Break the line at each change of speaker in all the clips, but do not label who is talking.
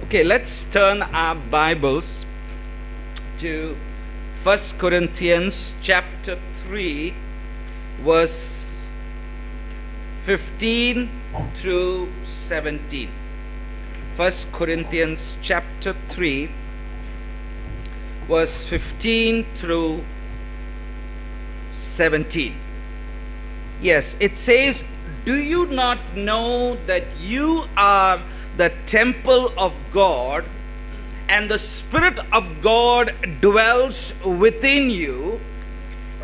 Okay, let's turn our Bibles to 1 Corinthians chapter 3, verse 15 through 17. 1 Corinthians chapter 3, verse 15 through 17. Yes, it says, "Do you not know that you are the temple of God, and the Spirit of God dwells within you?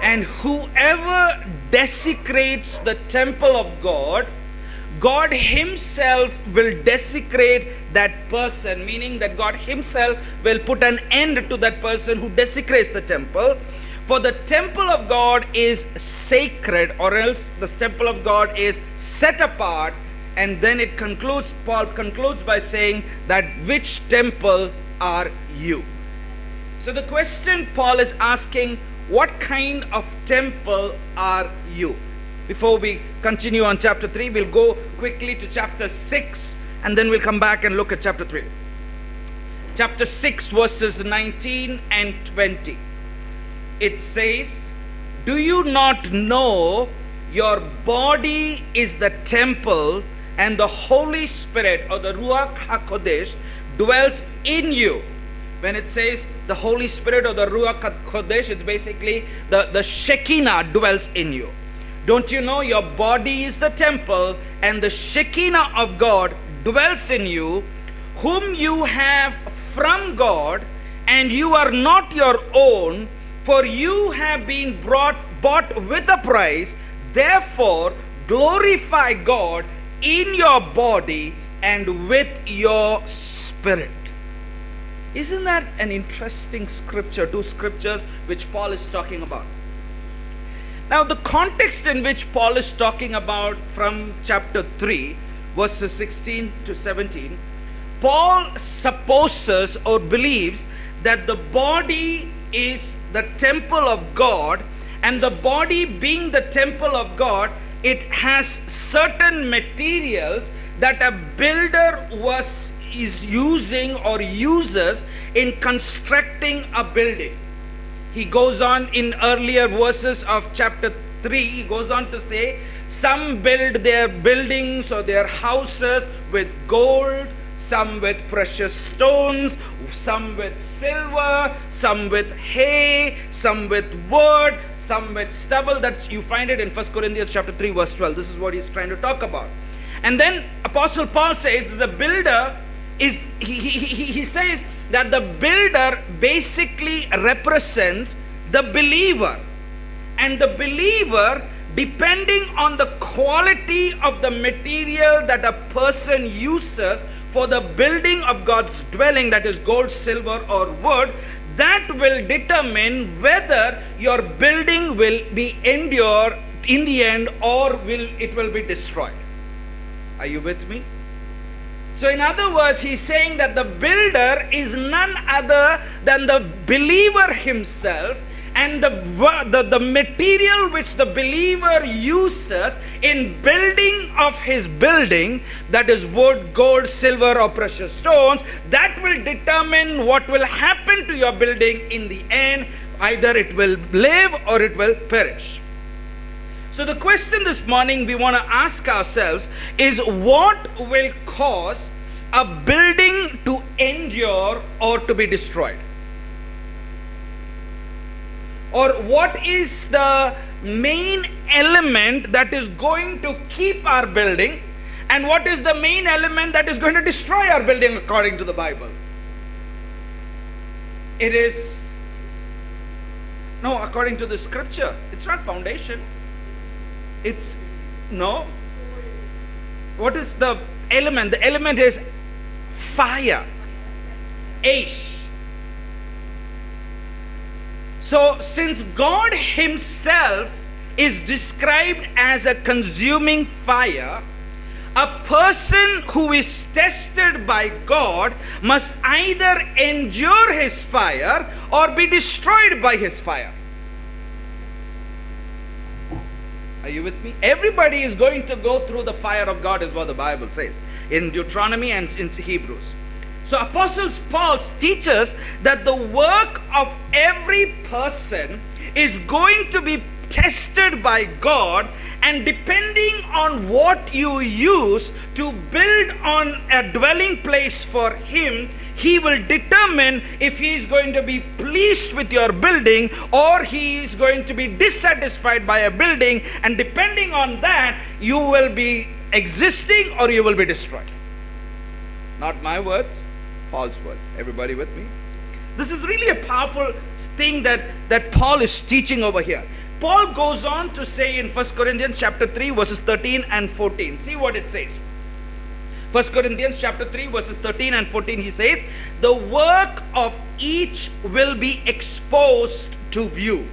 And whoever desecrates the temple of God, God himself will desecrate that person," meaning that God himself will put an end to that person who desecrates the temple. "For the temple of God is sacred," or else the temple of God is set apart. And then it concludes, Paul concludes by saying that which temple are you? So the question Paul is asking, what kind of temple are you? Before we continue on chapter 3, we'll go quickly to chapter 6 and then we'll come back and look at chapter 3. Chapter 6 verses 19 and 20. It says, "Do you not know your body is the temple and the Holy Spirit, or the Ruach HaKodesh, dwells in you?" When it says the Holy Spirit or the Ruach HaKodesh, it's basically the Shekinah dwells in you. "Don't you know your body is the temple and the Shekinah of God dwells in you, whom you have from God, and you are not your own, for you have been bought with a price. Therefore glorify God in your body and with your spirit." Isn't that an interesting scripture? Two scriptures which Paul is talking about. Now, the context in which Paul is talking about from chapter 3, verses 16 to 17, Paul supposes or believes that the body is the temple of God, and the body being the temple of God, it has certain materials that a builder is using or uses in constructing a building. He goes on in earlier verses of chapter 3, he goes on to say, some build their buildings or their houses with gold, some with precious stones, some with silver, some with hay, some with wood, some with stubble. That's, you find it in 1 Corinthians chapter 3 verse 12. This is what he's trying to talk about. And then Apostle Paul says that the builder is, he says that the builder basically represents the believer. And the believer, depending on the quality of the material that a person uses for the building of God's dwelling, that is gold, silver or wood, that will determine whether your building will be endure in the end or it will be destroyed. Are you with me? So in other words, he's saying that the builder is none other than the believer himself, and the material which the believer uses in building of his building, that is wood, gold, silver or precious stones, that will determine what will happen to your building in the end. Either it will live or it will perish. So the question this morning we want to ask ourselves is, what will cause a building to endure or to be destroyed? Or what is the main element that is going to keep our building, and what is the main element that is going to destroy our building according to the Bible? It is, no, according to the scripture, it's not foundation. It's, no. What is the element? The element is fire. Aish. So, since God himself is described as a consuming fire, a person who is tested by God must either endure his fire or be destroyed by his fire. Are you with me? Everybody is going to go through the fire of God, is what the Bible says in Deuteronomy and in Hebrews. So Apostle Paul teaches that the work of every person is going to be tested by God, and depending on what you use to build on a dwelling place for him, he will determine if he is going to be pleased with your building or he is going to be dissatisfied by a building, and depending on that you will be existing or you will be destroyed. Not my words, Paul's words. Everybody with me? This is really a powerful thing that Paul is teaching over here. Paul goes on to say in 1 Corinthians chapter 3 verses 13 and 14. See what it says. 1 Corinthians chapter 3 verses 13 and 14, he says, the work of each will be exposed to view.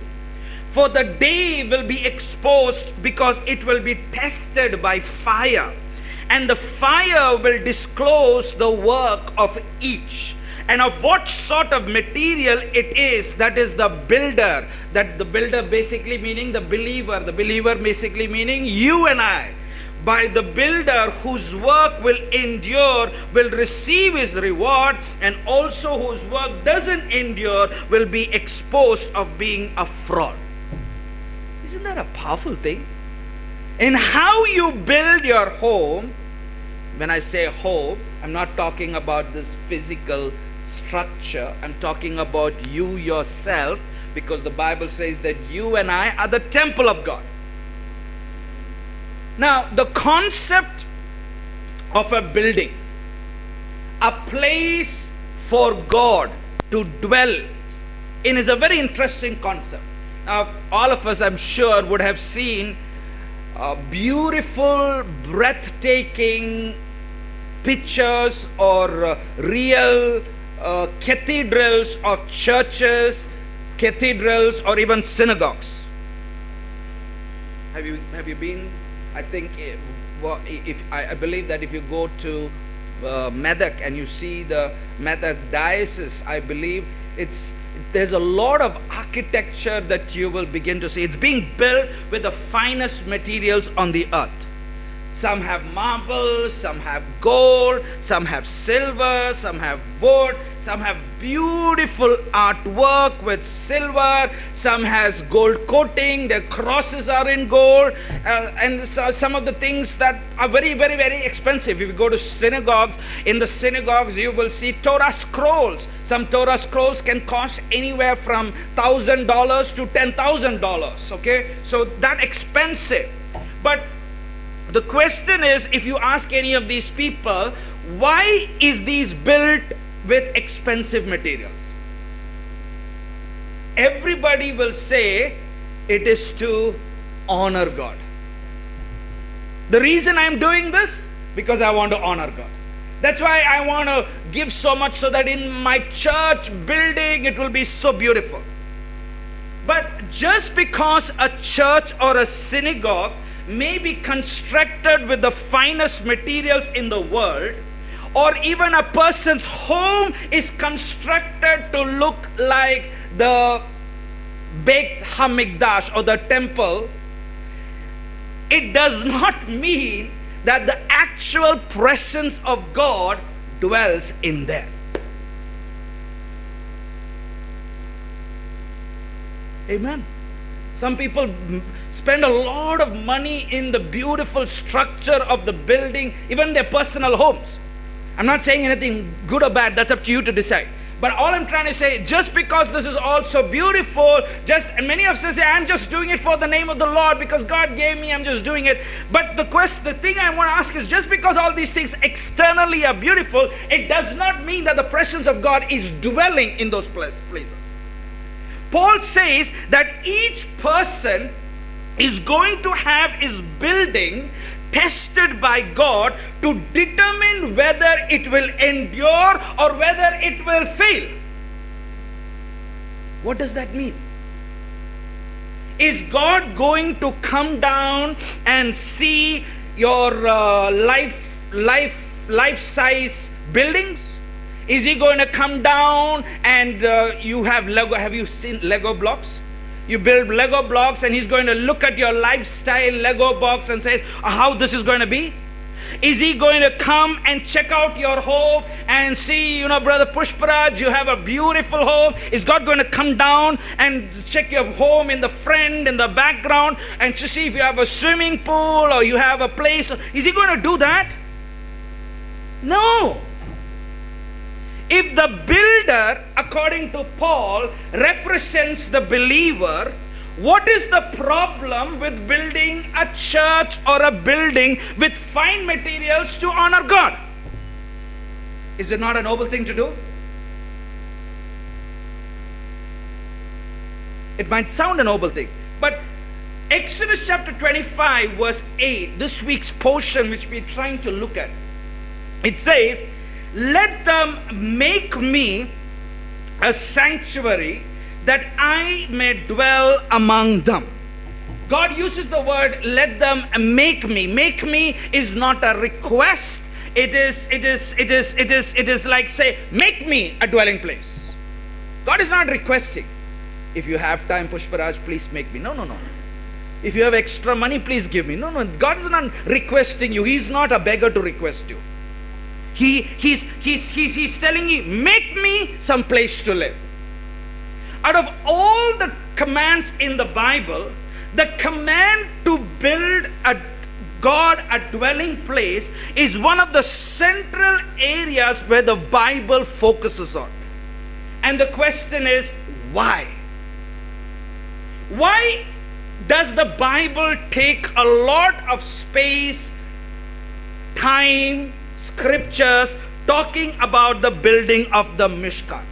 For the day will be exposed because it will be tested by fire. And the fire will disclose the work of each, and of what sort of material it is. That is the builder. That the builder basically meaning the believer. The believer basically meaning you and I. By the builder whose work will endure will receive his reward, and also whose work doesn't endure will be exposed of being a fraud. Isn't that a powerful thing? In how you build your home, when I say home, I'm not talking about this physical structure. I'm talking about you yourself, because the Bible says that you and I are the temple of God. Now, the concept of a building, a place for God to dwell in, is a very interesting concept. Now, all of us, I'm sure, would have seen beautiful, breathtaking pictures or real cathedrals of churches, cathedrals, or even synagogues. Have you been? I think I believe that if you go to Medak and you see the Medak diocese, I believe there's a lot of architecture that you will begin to see. It's being built with the finest materials on the earth. Some have marble, some have gold, some have silver, some have wood, some have beautiful artwork with silver, some has gold coating, their crosses are in gold, and so some of the things that are very, very, very expensive. If you go to synagogues, in the synagogues you will see Torah scrolls. Some Torah scrolls can cost anywhere from $1,000 to $10,000, okay? So that expensive. But the question is, if you ask any of these people, why is these built with expensive materials? Everybody will say it is to honor God. The reason I'm doing this, because I want to honor God. That's why I want to give so much, so that in my church building it will be so beautiful. But just because a church or a synagogue may be constructed with the finest materials in the world, or even a person's home is constructed to look like the Beit HaMikdash or the temple, it does not mean that the actual presence of God dwells in there. Amen. Some people spend a lot of money in the beautiful structure of the building, even their personal homes. I'm not saying anything good or bad, that's up to you to decide. But all I'm trying to say, just because this is all so beautiful, and many of us say, I'm just doing it for the name of the Lord because God gave me, I'm just doing it. But the thing I want to ask is, just because all these things externally are beautiful, it does not mean that the presence of God is dwelling in those places. Paul says that each person is going to have his building tested by God to determine whether it will endure or whether it will fail. What does that mean? Is God going to come down and see your life-size buildings? Is he going to come down and you have Lego? Have you seen Lego blocks? You build Lego blocks and he's going to look at your lifestyle Lego box and says how this is going to be. Is he going to come and check out your home and see, Brother Pushparaj, you have a beautiful home? Is God going to come down and check your home in the front, in the background, and to see if you have a swimming pool or you have a place? Is he going to do that? No. If the builder, according to Paul, represents the believer, what is the problem with building a church or a building with fine materials to honor God? Is it not a noble thing to do? It might sound a noble thing, but Exodus chapter 25 verse 8, this week's portion which we're trying to look at, it says, let them make me a sanctuary that I may dwell among them. God uses the word let them make me. Make me is not a request. It is like say, make me a dwelling place. God is not requesting. If you have time, Pushparaj, please make me. No. If you have extra money, please give me. No. God is not requesting you. He's not a beggar to request you. He's telling you, make me some place to live. Out of all the commands in the Bible, the command to build a dwelling place is one of the central areas where the Bible focuses on. And the question is, why? Why does the Bible take a lot of space, time, scriptures talking about the building of the Mishkan?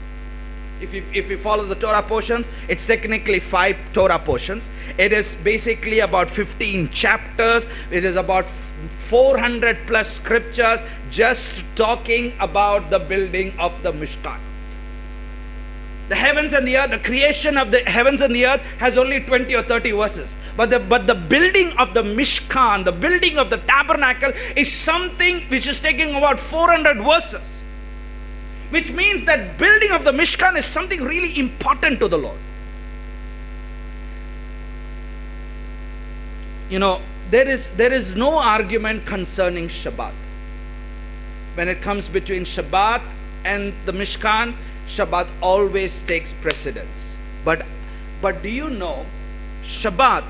If you follow the Torah portions, it's technically 5 Torah portions. It is basically about 15 chapters. It is about 400 plus scriptures just talking about the building of the Mishkan. The heavens and the earth, the creation of the heavens and the earth has only 20 or 30 verses. But the building of the Mishkan, the building of the tabernacle is something which is taking about 400 verses. Which means that building of the Mishkan is something really important to the Lord. There is no argument concerning Shabbat. When it comes between Shabbat and the Mishkan, Shabbat always takes precedence. But do you know, Shabbat,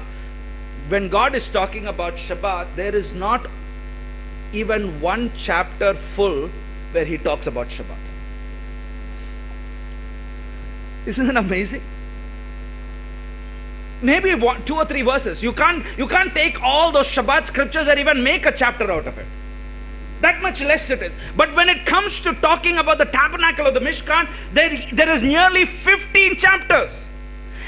when God is talking about Shabbat, there is not even one chapter full where he talks about Shabbat. Isn't it amazing? Maybe 2 or 3 verses. You can't take all those Shabbat scriptures and even make a chapter out of it. That much less it is. But when it comes to talking about the tabernacle of the Mishkan, there is nearly 15 chapters.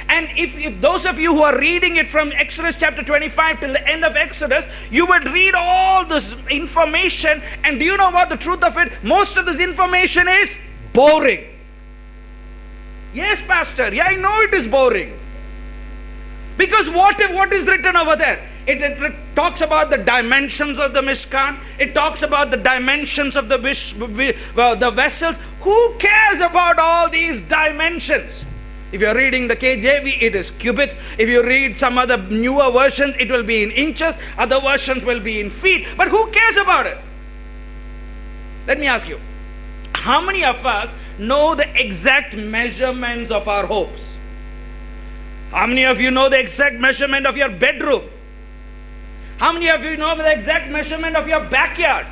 And if those of you who are reading it from Exodus chapter 25 till the end of Exodus, you would read all this information, and do you know what the truth of it? Most of this information is boring. Yes, Pastor. Yeah, I know it is boring. Because what is written over there? It talks about the dimensions of the Mishkan. It talks about the dimensions of the vessels. Who cares about all these dimensions? If you're reading the KJV, it is cubits. If you read some other newer versions, it will be in inches. Other versions will be in feet. But who cares about it? Let me ask you. How many of us know the exact measurements of our homes? How many of you know the exact measurement of your bedroom? How many of you know the exact measurement of your backyard?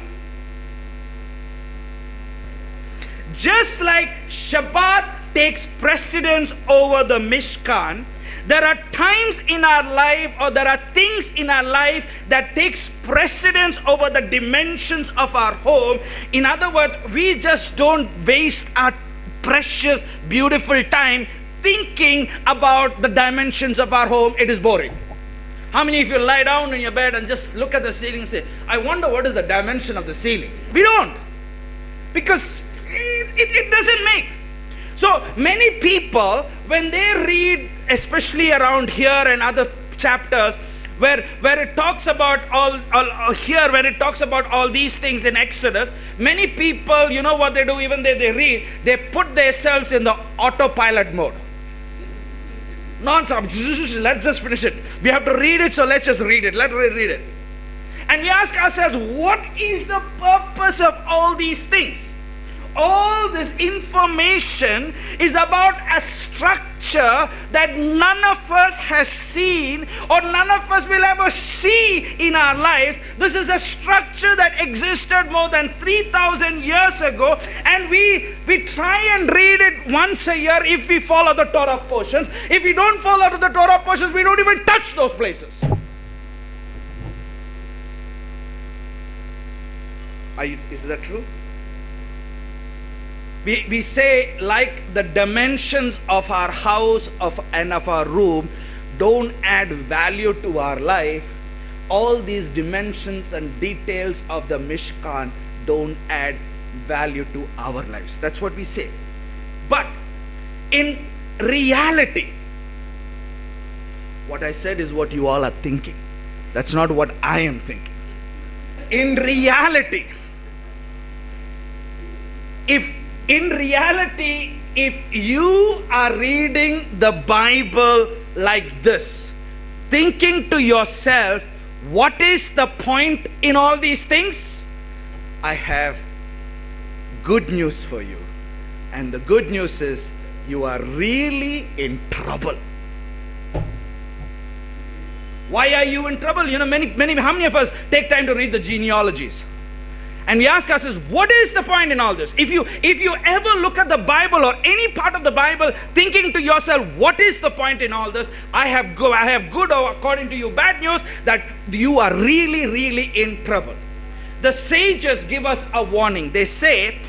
Just like Shabbat takes precedence over the Mishkan, there are times in our life, or there are things in our life that takes precedence over the dimensions of our home. In other words, we just don't waste our precious, beautiful time thinking about the dimensions of our home. It is boring. How many of you lie down in your bed and just look at the ceiling and say, I wonder what is the dimension of the ceiling? We don't. Because it doesn't make. So many people, when they read, especially around here and other chapters, where it talks about when it talks about all these things in Exodus, many people, you know what they do, even they read, they put themselves in the autopilot mode. Non-stop, let's just finish it. We have to read it, so let's just read it. Let's read it. And we ask ourselves, what is the purpose of all these things? All this information is about a structure that none of us has seen or none of us will ever see in our lives. This is a structure that existed more than 3,000 years ago, and we try and read it once a year if we follow the Torah portions. If we don't follow the Torah portions, we don't even touch those places. Is that true? We say, like the dimensions of our house and of our room don't add value to our life, all these dimensions and details of the Mishkan don't add value to our lives. That's what we say. But in reality, what I said is what you all are thinking. That's not what I am thinking. In reality, if you are reading the Bible like this, thinking to yourself, what is the point in all these things? I have good news for you. And the good news is, you are really in trouble. Why are you in trouble? How many of us take time to read the genealogies? And we ask ourselves, what is the point in all this? If you ever look at the Bible or any part of the Bible thinking to yourself, what is the point in all this? I have good or according to you bad news, that you are really, really in trouble. The sages give us a warning. They say,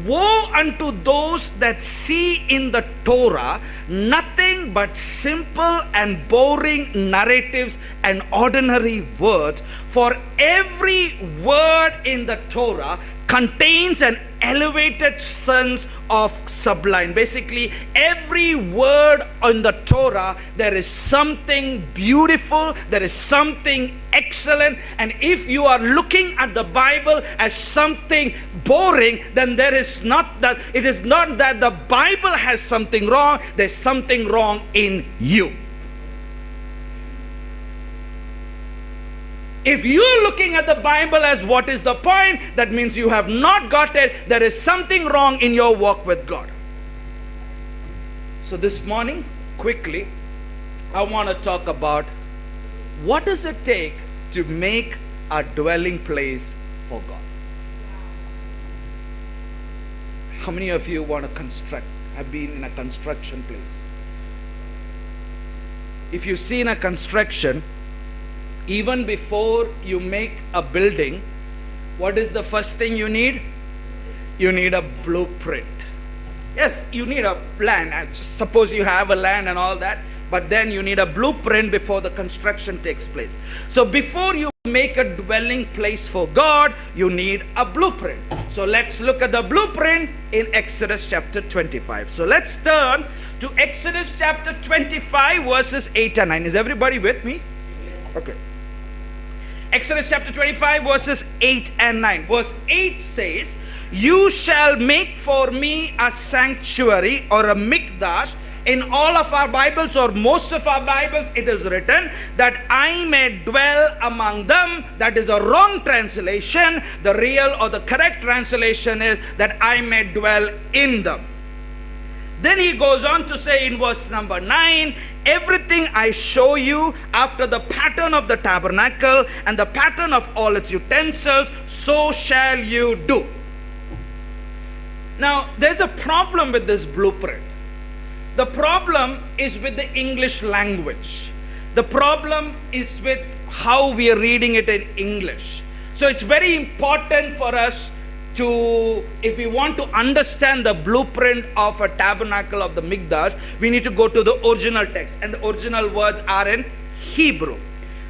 woe unto those that see in the Torah nothing but simple and boring narratives and ordinary words, for every word in the Torah contains an elevated sense of sublime. Basically, every word in the Torah, there is something beautiful, there is something excellent. And if you are looking at the Bible as something boring, then it is not that the Bible has something wrong, there's something wrong in you. If you're looking at the Bible as what is the point, that means you have not got it. There is something wrong in your walk with God. So this morning, quickly, I want to talk about what does it take to make a dwelling place for God. How many of you want to construct, have been in a construction place? If you've seen a construction, even before you make a building, what is the first thing you need? You need a blueprint. Yes, you need a plan. Suppose you have a land and all that, but then you need a blueprint before the construction takes place. So before you make a dwelling place for God, you need a blueprint. So let's look at the blueprint in Exodus chapter 25. So let's turn to Exodus chapter 25 verses 8 and 9. Is everybody with me? Okay. Exodus chapter 25 verses 8 and 9. Verse 8 says, you shall make for me a sanctuary or a mikdash. In all of our Bibles or most of our Bibles, it is written that I may dwell among them. That is a wrong translation. The real or the correct translation is that I may dwell in them. Then he goes on to say in verse number 9, everything I show you after the pattern of the tabernacle and the pattern of all its utensils, so shall you do. Now, there's a problem with this blueprint. The problem is with the English language. The problem is with how we are reading it in English. So it's very important for us to, if we want to understand the blueprint of a tabernacle of the Mikdash, we need to go to the original text, and the original words are in Hebrew.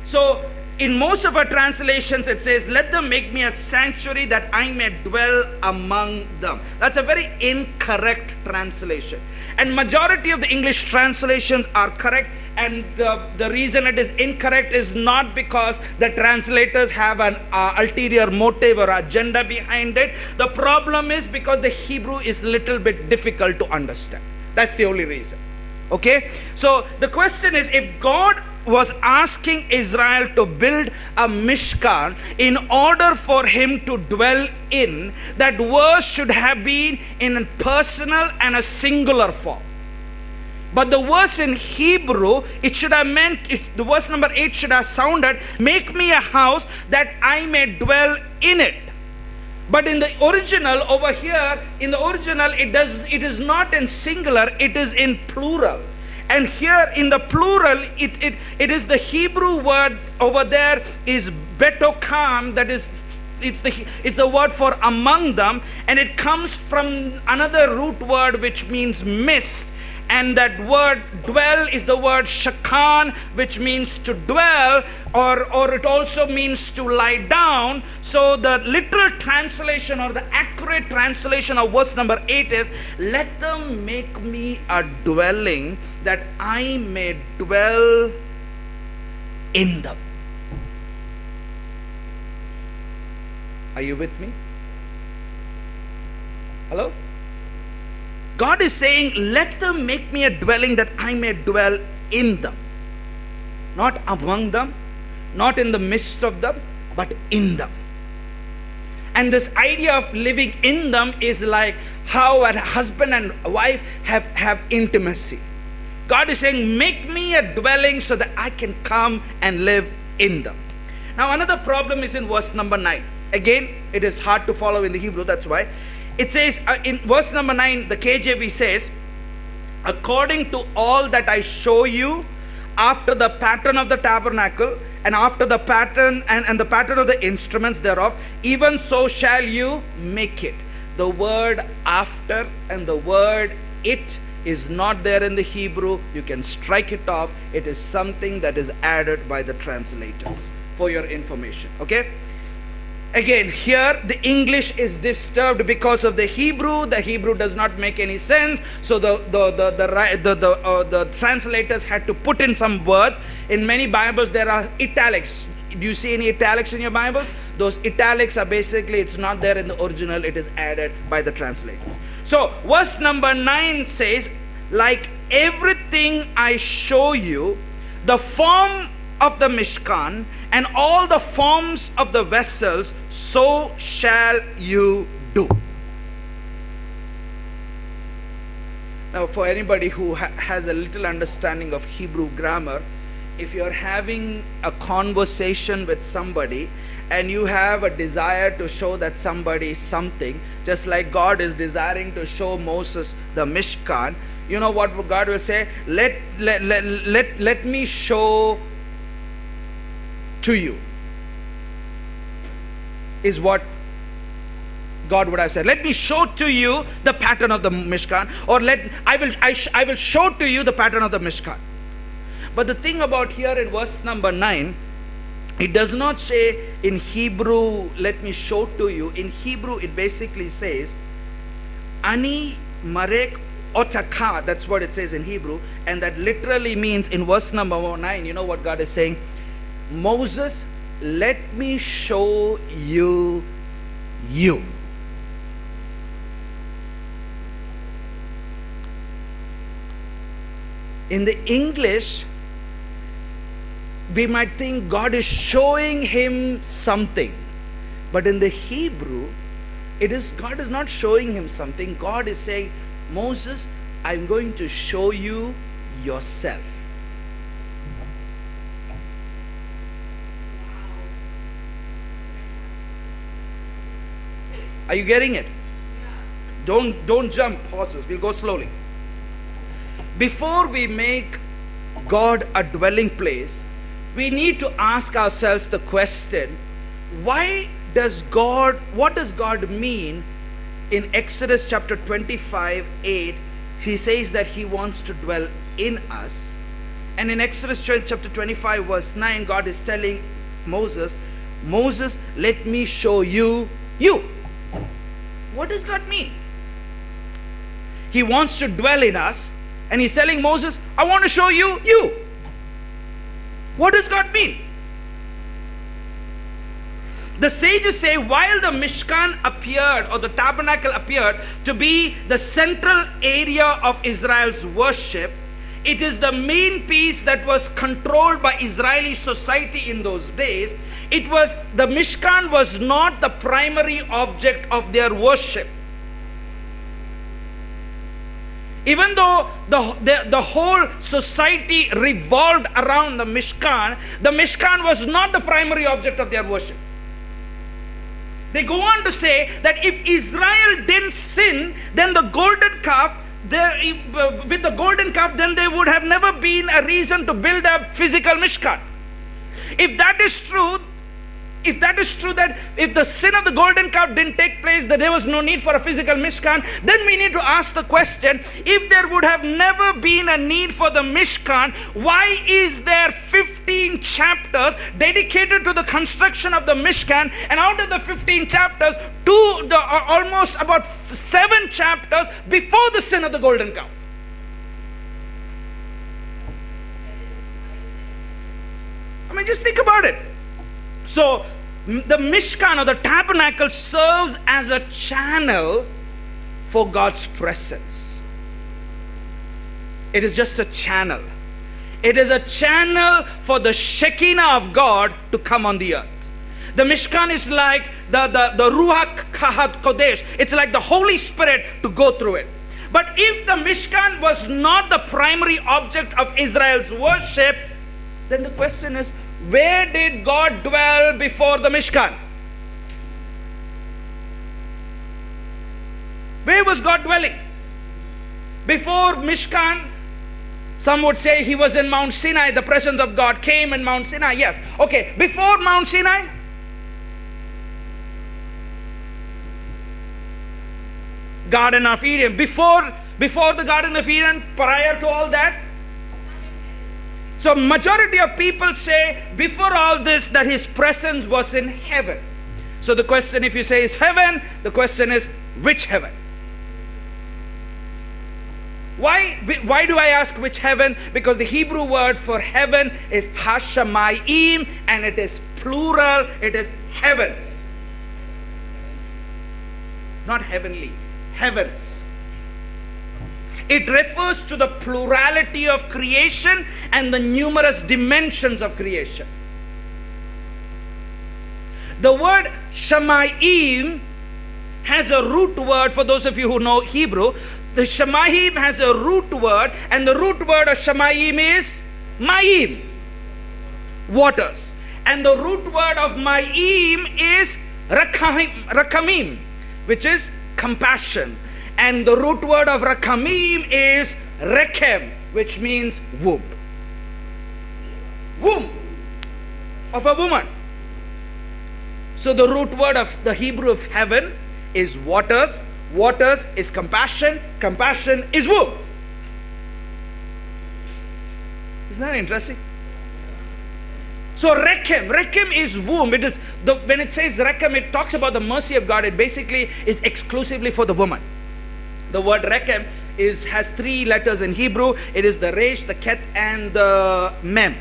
So in most of our translations it says, let them make me a sanctuary that I may dwell among them. That's a very incorrect translation, and majority of the English translations are correct. And the reason it is incorrect is not because the translators have an ulterior motive or agenda behind it. The problem is because the Hebrew is a little bit difficult to understand. That's the only reason. Okay? So the question is, if God was asking Israel to build a Mishkan in order for him to dwell in, that verse should have been in a personal and a singular form. But the verse in Hebrew, it should have meant, the verse number 8 should have sounded, make me a house that I may dwell in it. But in the original over here, in the original, it is not in singular, it is in plural. And here in the plural, it is the Hebrew word over there is betokam, that is, it's the word for among them, and it comes from another root word which means mist. And that word dwell is the word shakan, which means to dwell, or it also means to lie down. So the literal translation or the accurate translation of verse number 8 is, let them make me a dwelling that I may dwell in them. Are you with me? Hello? God is saying, let them make me a dwelling that I may dwell in them. Not among them, not in the midst of them, but in them. And this idea of living in them is like how a husband and wife have intimacy. God is saying, make me a dwelling so that I can come and live in them. Now another problem is in verse number 9. Again, it is hard to follow in the Hebrew, that's why. It says in verse number 9, the KJV says, according to all that I show you after the pattern of the tabernacle and after the pattern and the pattern of the instruments thereof, even so shall you make it. The word after and the word it is not there in the Hebrew. You can strike it off. It is something that is added by the translators for your information. Okay? Again, here the English is disturbed because of the Hebrew. The Hebrew does not make any sense. So the translators had to put in some words. In many Bibles there are italics. Do you see any italics in your Bibles? Those italics are basically, it's not there in the original. It is added by the translators. So verse number 9 says, like everything I show you, the form of the Mishkan and all the forms of the vessels, so shall you do. Now for anybody who has a little understanding of Hebrew grammar, if you're having a conversation with somebody and you have a desire to show that somebody is something, just like God is desiring to show Moses the Mishkan, you know what God will say? Let me show to you, is what God would have said. Let me show to you the pattern of the Mishkan, or I will show to you the pattern of the Mishkan. But the thing about here in verse number 9, it does not say in Hebrew, let me show to you. In Hebrew, it basically says, Ani marek otaka. That's what it says in Hebrew. And that literally means in verse number 9, you know what God is saying? Moses, let me show you you. In the English, we might think God is showing him something. But in the Hebrew, God is not showing him something. God is saying, Moses, I'm going to show you yourself. Are you getting it? Don't jump horses. We'll go slowly. Before we make God a dwelling place, we need to ask ourselves the question, what does God mean in Exodus chapter 25:8? He says that he wants to dwell in us. And in Exodus chapter 25 verse 9, God is telling Moses, let me show you you. What does God mean? He wants to dwell in us, and he's telling Moses, I want to show you you. What does God mean? The sages say, while the Mishkan appeared, or the tabernacle appeared to be the central area of Israel's worship, It is the main piece that was controlled by Israeli society in those days. The Mishkan was not the primary object of their worship. Even though the whole society revolved around the Mishkan was not the primary object of their worship. They go on to say that if Israel didn't sin, then the golden calf, with the golden calf, then there would have never been a reason to build a physical Mishkan. If that is true, that if the sin of the golden calf didn't take place, that there was no need for a physical Mishkan, then we need to ask the question, if there would have never been a need for the Mishkan, why is there 15 chapters dedicated to the construction of the Mishkan, and out of the 15 chapters, almost about 7 chapters before the sin of the golden calf? I mean, just think about it. So, the Mishkan or the tabernacle serves as a channel for God's presence. It is just a channel. It is a channel for the Shekinah of God to come on the earth. The Mishkan is like the Ruach Kodesh. It's like the Holy Spirit to go through it. But if the Mishkan was not the primary object of Israel's worship, then the question is, where did God dwell before the Mishkan? Where was God dwelling? Before Mishkan, some would say he was in Mount Sinai. The presence of God came in Mount Sinai. Yes. Okay. Before Mount Sinai, Garden of Eden. Before the Garden of Eden, prior to all that. So majority of people say before all this that his presence was in heaven. So the question, if you say is heaven, the question is which heaven? Why do I ask which heaven? Because the Hebrew word for heaven is hashamayim, and it is plural, it is heavens. Not heavenly, heavens. It refers to the plurality of creation and the numerous dimensions of creation. The word shamayim has a root word. For those of you who know Hebrew, the shamayim has a root word, and the root word of shamayim is mayim, waters. And the root word of mayim is rakamim, which is compassion. And the root word of rakamim is rekem, which means womb. Womb of a woman. So the root word of the Hebrew of heaven is waters. Waters is compassion. Compassion is womb. Isn't that interesting? So rekem is womb. It is when it says rekem, it talks about the mercy of God. It basically is exclusively for the woman. The word rekem has 3 letters in Hebrew. It is the resh, the ket, and the mem.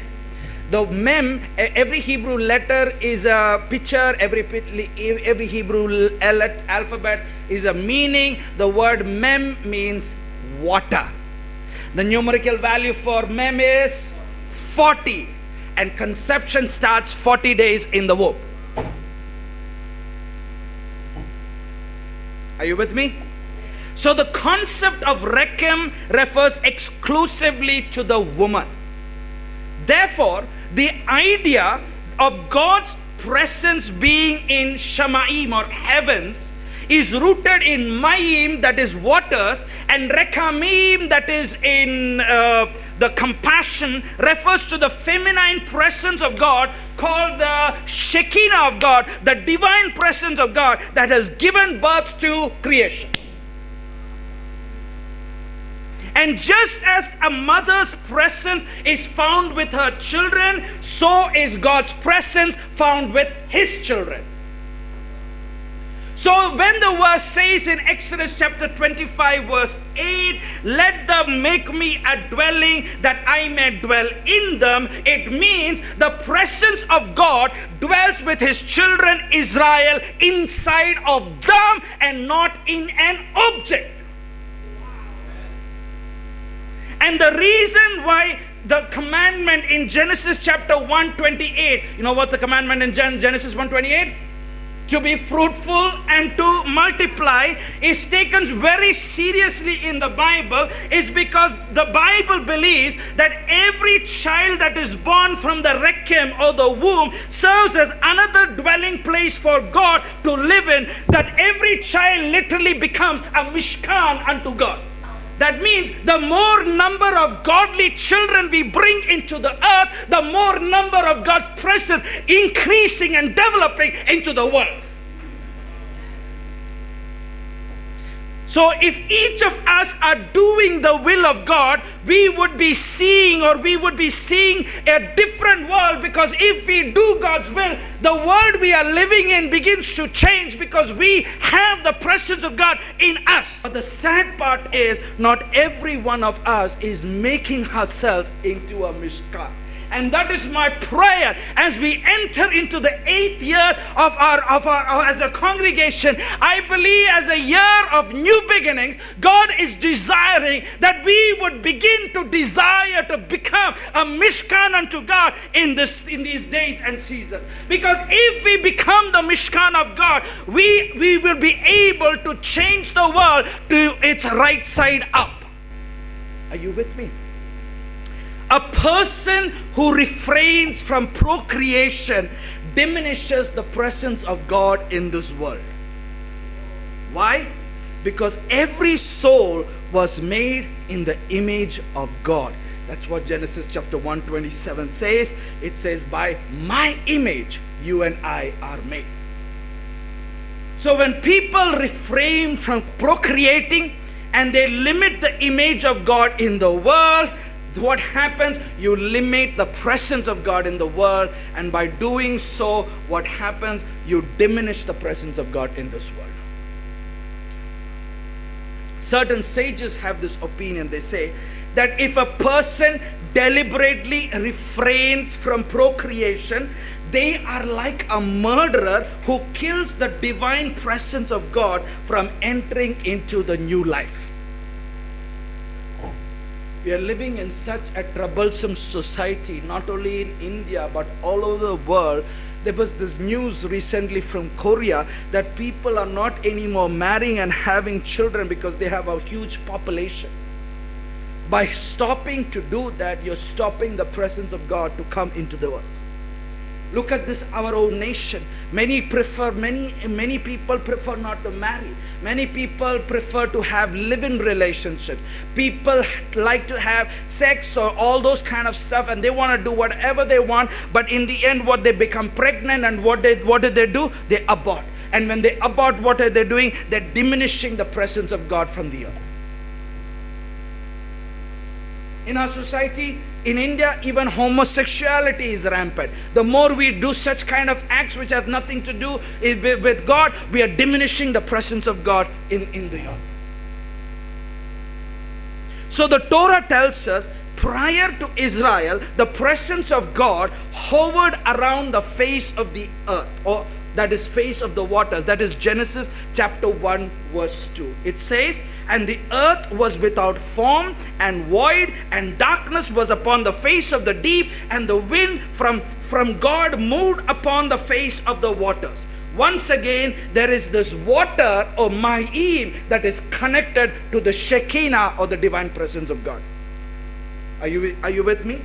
The mem, every Hebrew letter is a picture. Every Hebrew alphabet is a meaning. The word mem means water. The numerical value for mem is 40. And conception starts 40 days in the womb. Are you with me? So the concept of rekem refers exclusively to the woman. Therefore, the idea of God's presence being in Shamayim or heavens is rooted in Mayim, that is waters, and Rekamim, that is in the compassion, refers to the feminine presence of God called the Shekinah of God, the divine presence of God that has given birth to creation. And just as a mother's presence is found with her children, so is God's presence found with his children. So when the verse says in Exodus chapter 25 verse 8, let them make me a dwelling that I may dwell in them, it means the presence of God dwells with his children Israel inside of them and not in an object. And the reason why the commandment in Genesis chapter 1:28, you know what's the commandment in Genesis 1:28? To be fruitful and to multiply is taken very seriously in the Bible, is because the Bible believes that every child that is born from the recum or the womb serves as another dwelling place for God to live in, that every child literally becomes a Mishkan unto God. That means the more number of godly children we bring into the earth, the more number of God's presence increasing and developing into the world. So if each of us are doing the will of God, we would be seeing a different world, because if we do God's will, the world we are living in begins to change because we have the presence of God in us. But the sad part is not every one of us is making ourselves into a Mishkan. And that is my prayer as we enter into the 8th year of our as a congregation. I believe as a year of new beginnings, God is desiring that we would begin to desire to become a Mishkan unto God in these days and seasons. Because if we become the Mishkan of God, we will be able to change the world to its right side up. Are you with me? A person who refrains from procreation diminishes the presence of God in this world. Why? Because every soul was made in the image of God. That's what Genesis chapter 1:27 says. It says, by my image you and I are made. So when people refrain from procreating and they limit the image of God in the world, what happens? You limit the presence of God in the world, and by doing so, what happens? You diminish the presence of God in this world. Certain sages have this opinion. They say that if a person deliberately refrains from procreation, they are like a murderer who kills the divine presence of God from entering into the new life. We are living in such a troublesome society, not only in India, but all over the world. There was this news recently from Korea that people are not anymore marrying and having children because they have a huge population. By stopping to do that, you're stopping the presence of God to come into the world. Look at this, our own nation. Many people prefer not to marry. Many people prefer to have live-in relationships. People like to have sex or all those kind of stuff, and they want to do whatever they want. But in the end, what they become pregnant, and what did they do? They abort. And when they abort, what are they doing? They're diminishing the presence of God from the earth. In our society, in India, even homosexuality is rampant. The more we do such kind of acts which have nothing to do with God, we are diminishing the presence of God in the earth. So the Torah tells us, prior to Israel, the presence of God hovered around the face of the earth, or that is face of the waters. That is Genesis chapter 1 verse 2. It says, and the earth was without form and void, and darkness was upon the face of the deep, and the wind from God moved upon the face of the waters. Once again, there is this water or Ma'im that is connected to the Shekinah or the divine presence of God. Are you with me?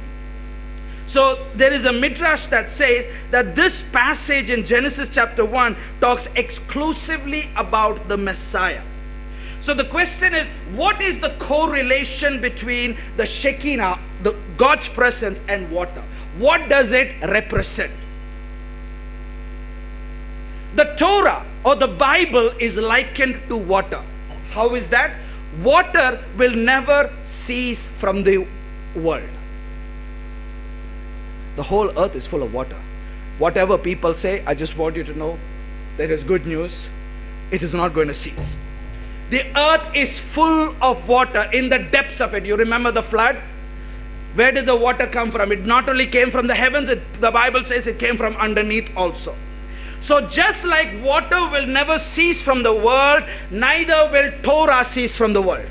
So there is a midrash that says that this passage in Genesis chapter 1 talks exclusively about the Messiah. So the question is, what is the correlation between the Shekinah, God's presence, and water? What does it represent? The Torah or the Bible is likened to water. How is that? Water will never cease from the world. The whole earth is full of water. Whatever people say, I just want you to know there is good news. It is not going to cease. The earth is full of water in the depths of it. You remember the flood? Where did the water come from? It not only came from the heavens, the Bible says it came from underneath also. So just like water will never cease from the world, neither will Torah cease from the world.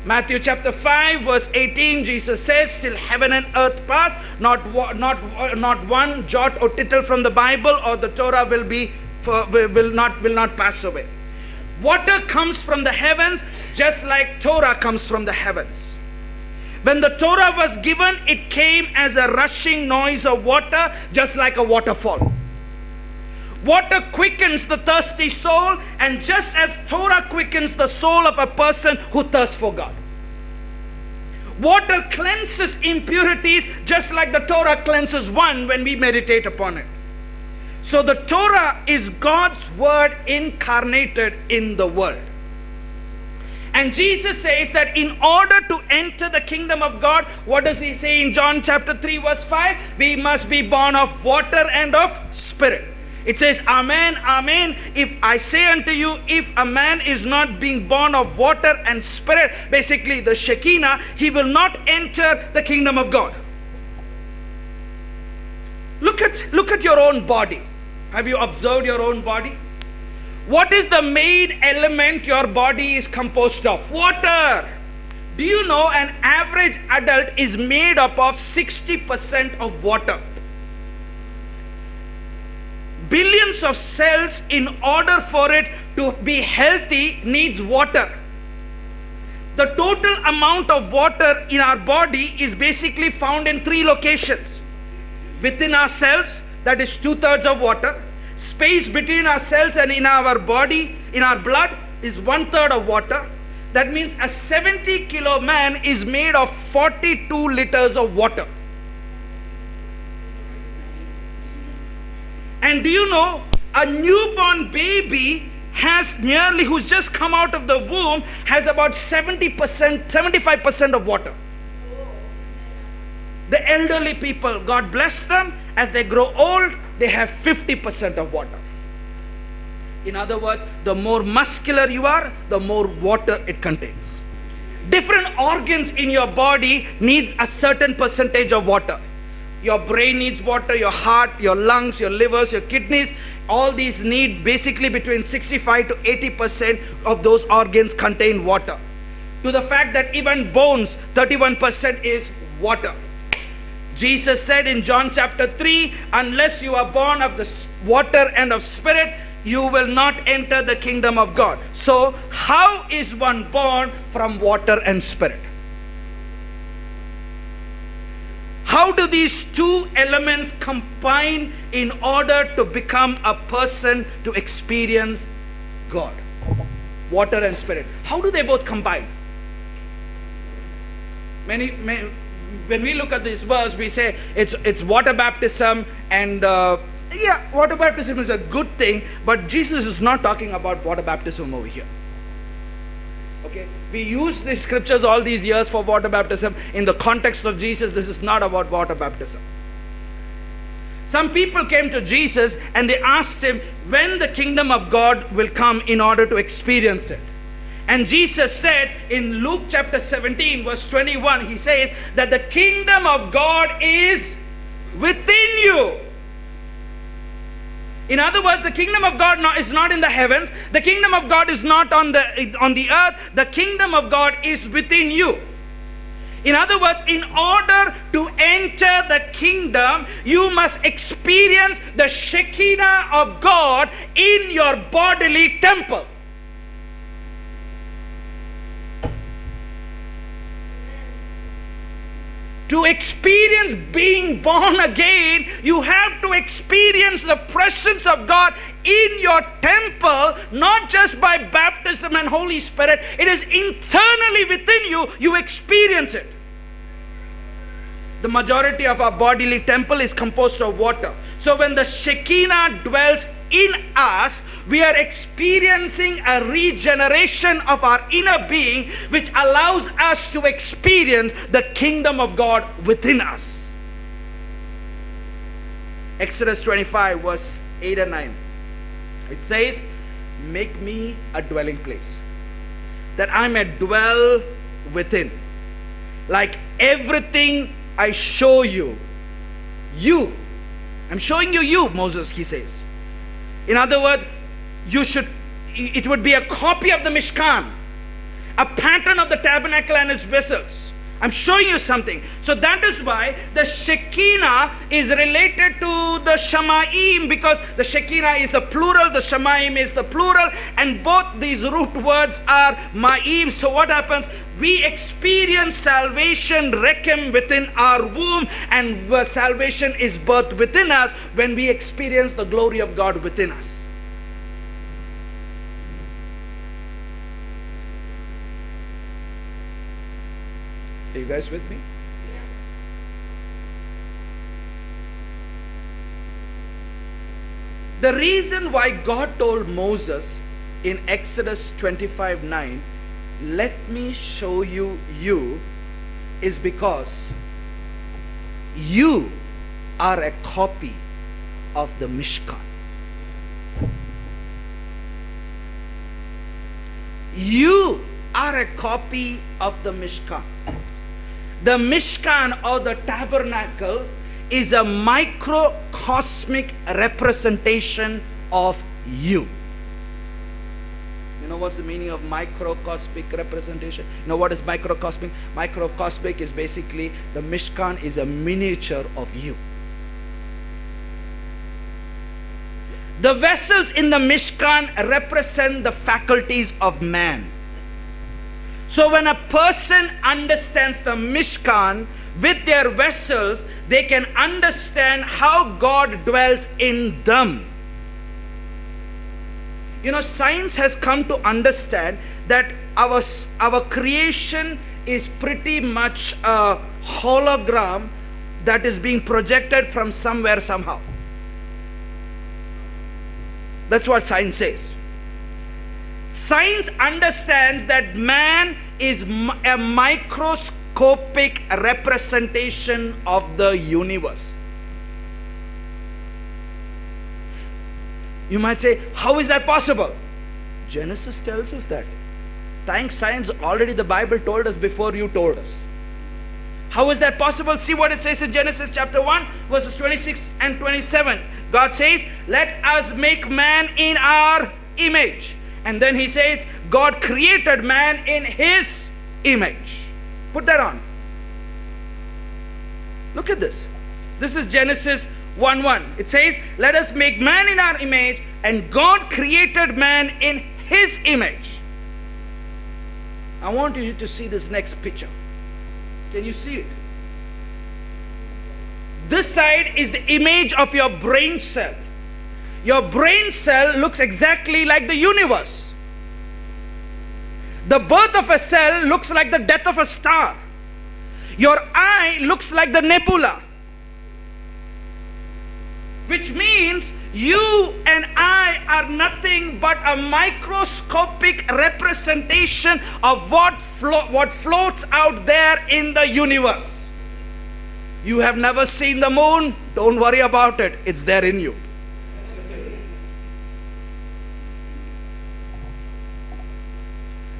Matthew chapter 5 verse 18, Jesus says, till heaven and earth pass, not one jot or tittle from the Bible or the Torah will not pass away. Water comes from the heavens just like Torah comes from the heavens. When the Torah was given, it came as a rushing noise of water, just like a waterfall. Water quickens the thirsty soul, and just as Torah quickens the soul of a person who thirsts for God. Water cleanses impurities, just like the Torah cleanses one when we meditate upon it. So the Torah is God's word incarnated in the world. And Jesus says that in order to enter the kingdom of God, what does he say in John chapter 3 verse 5? We must be born of water and of spirit. It says, Amen, Amen. If I say unto you, if a man is not being born of water and spirit, basically the Shekinah, he will not enter the kingdom of God. Look at your own body. Have you observed your own body? What is the main element your body is composed of? Water. Do you know an average adult is made up of 60% of water? Billions of cells, in order for it to be healthy, needs water. The total amount of water in our body is basically found in 3 locations. Within our cells, that is 2/3 of water. Space between our cells and in our body, in our blood, is 1/3 of water. That means a 70-kilo man is made of 42 liters of water. And do you know, a newborn baby who's just come out of the womb, has about 70%, 75% of water. The elderly people, God bless them, as they grow old, they have 50% of water. In other words, the more muscular you are, the more water it contains. Different organs in your body need a certain percentage of water. Your brain needs water, your heart, your lungs, your livers, your kidneys, all these need basically between 65 to 80% of those organs contain water. To the fact that even bones, 31% is water. Jesus said in John chapter 3, unless you are born of the water and of spirit, you will not enter the kingdom of God. So, how is one born from water and spirit? How do these 2 elements combine in order to become a person to experience God? Water and spirit. How do they both combine? When we look at this verse, we say it's water baptism, and water baptism is a good thing, but Jesus is not talking about water baptism over here. Okay, we use these scriptures all these years for water baptism. In the context of Jesus, this is not about water baptism. Some people came to Jesus and they asked him when the kingdom of God will come in order to experience it. And Jesus said in Luke chapter 17 verse 21, he says that the kingdom of God is within you. In other words, the kingdom of God is not in the heavens. The kingdom of God is not on the earth. The kingdom of God is within you. In other words, in order to enter the kingdom, you must experience the Shekinah of God in your bodily temple. To experience being born again, you have to experience the presence of God in your temple, not just by baptism and Holy Spirit. It is internally within you, you experience it. The majority of our bodily temple is composed of water. So when the Shekinah dwells in us, we are experiencing a regeneration of our inner being, which allows us to experience the kingdom of God within us. Exodus 25 verse 8 and 9. It says, make me a dwelling place, that I may dwell within. Like everything I show you, I'm showing you, Moses, he says. In other words, it would be a copy of the Mishkan. a pattern of the tabernacle and its vessels. I'm showing you something. So that is why the Shekinah is related to the Shamaim, because the Shekinah is the plural, the Shamaim is the plural, and both these root words are Ma'im. So what happens? We experience salvation rechem within our womb, and salvation is birthed within us when we experience the glory of God within us. Are you guys with me? The reason why God told Moses in Exodus 25:9, let me show you is because you are a copy of the Mishkan. You are a copy of the Mishkan. The Mishkan, or the tabernacle, is a microcosmic representation of you. You know what's the meaning of microcosmic representation? You know what is microcosmic? Microcosmic is basically, the Mishkan is a miniature of you. The vessels in the Mishkan represent the faculties of man. So when a person understands the Mishkan with their vessels, they can understand how God dwells in them. You know, science has come to understand that our creation is pretty much a hologram that is being projected from somewhere, somehow. That's what science says. Science understands that man is a microscopic representation of the universe. You might say, how is that possible? Genesis tells us that. Thanks science, already the Bible told us before you told us. How is that possible? See what it says in Genesis chapter 1, verses 26 and 27. God says, let us make man in our image. And then he says, God created man in his image. Put that on. Look at this. This is Genesis 1:1. It says, let us make man in our image, and God created man in his image. I want you to see this next picture. Can you see it? This side is the image of your brain cell. Your brain cell looks exactly like the universe. The birth of a cell looks like the death of a star. Your eye looks like the nebula. Which means you and I are nothing but a microscopic representation of what floats out there in the universe. You have never seen the moon? Don't worry about it. It's there in you.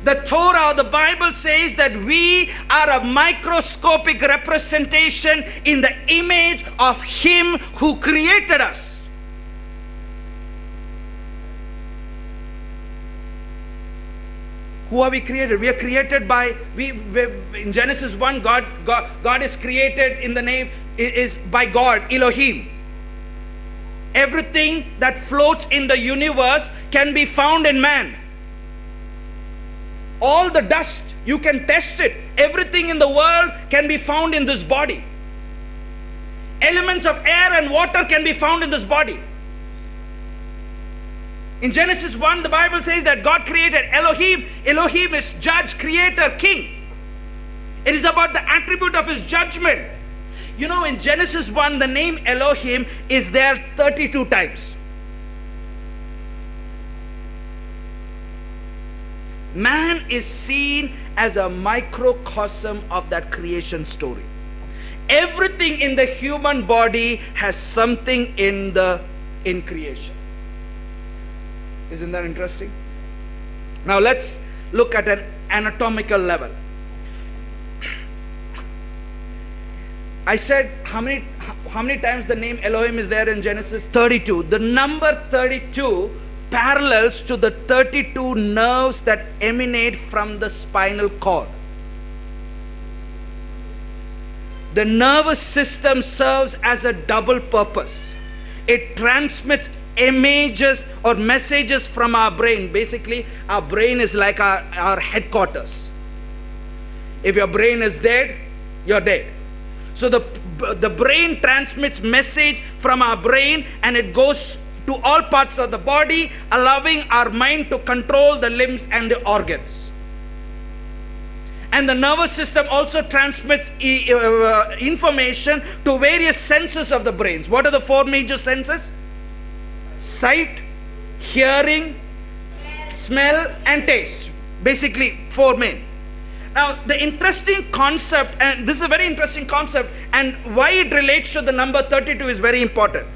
The Torah, the Bible says that we are a microscopic representation in the image of Him who created us. Who are we created? We are created by, in Genesis 1, God is created in the name, is by God, Elohim. Everything that floats in the universe can be found in man. All the dust, you can test it. Everything in the world can be found in this body. Elements of air and water can be found in this body. In Genesis 1, the Bible says that God created Elohim. Elohim is judge, creator, king. It is about the attribute of his judgment. You know, in Genesis 1, the name Elohim is there 32 times. Man is seen as a microcosm of that creation story. Everything in the human body has something in creation. Isn't that interesting? Now let's look at an anatomical level. I said how many times the name Elohim is there in Genesis? 32. The number 32 parallels to the 32 nerves that emanate from the spinal cord. The nervous system serves as a double purpose. It transmits images or messages from our brain. Basically, our brain is like our headquarters. If your brain is dead, you're dead. So the brain transmits message from our brain, and it goes to all parts of the body, allowing our mind to control the limbs and the organs. And the nervous system also transmits information to various senses of the brains. What are the 4 major senses? Sight, hearing, smell, and taste. Basically 4 main. Now the interesting concept, and this is a very interesting concept, and why it relates to the number 32 is very important.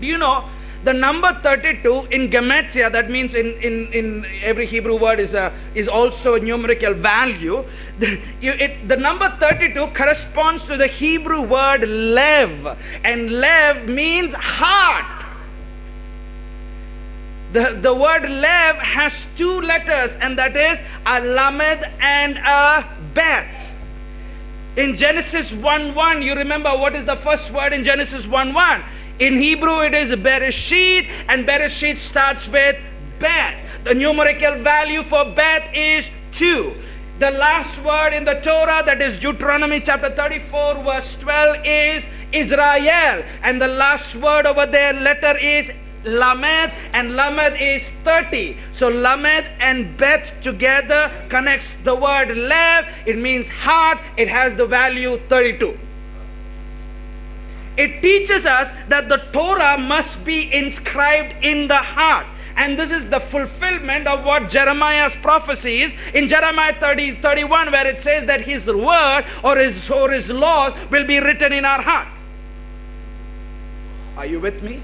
Do you know the number 32 in gematria, that means in every Hebrew word is also a numerical value. The number 32 corresponds to the Hebrew word lev, and lev means heart. The word lev has 2 letters, and that is a lamed and a bet. In Genesis 1:1, you remember what is the first word in Genesis 1:1? In Hebrew it is Bereshit, and Bereshit starts with bet. The numerical value for bet is 2. The last word in the Torah, that is Deuteronomy chapter 34 verse 12, is Israel, and the last word over there letter is Lamed, and Lamed is 30. So Lamed and Bet together connects the word Lev. It means heart. It has the value 32. It teaches us that the Torah must be inscribed in the heart. And this is the fulfillment of what Jeremiah's prophecy is in Jeremiah 30:31, where it says that his word or his laws will be written in our heart. Are you with me?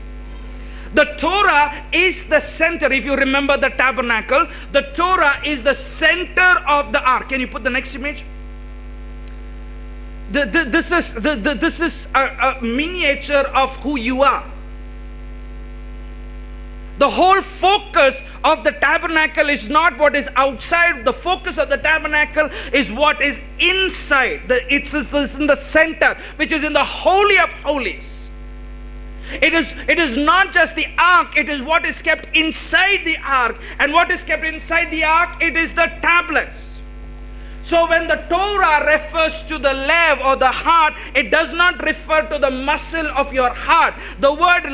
The Torah is the center. If you remember the tabernacle, the Torah is the center of the ark. Can you put the next image? This is a miniature of who you are. The whole focus of the tabernacle is not what is outside. The focus of the tabernacle is what is inside. It's in the center, which is in the Holy of Holies. It is not just the ark, it is what is kept inside the ark. And what is kept inside the ark? It is the tablets. So when the Torah refers to the lev or the heart, it does not refer to the muscle of your heart. The word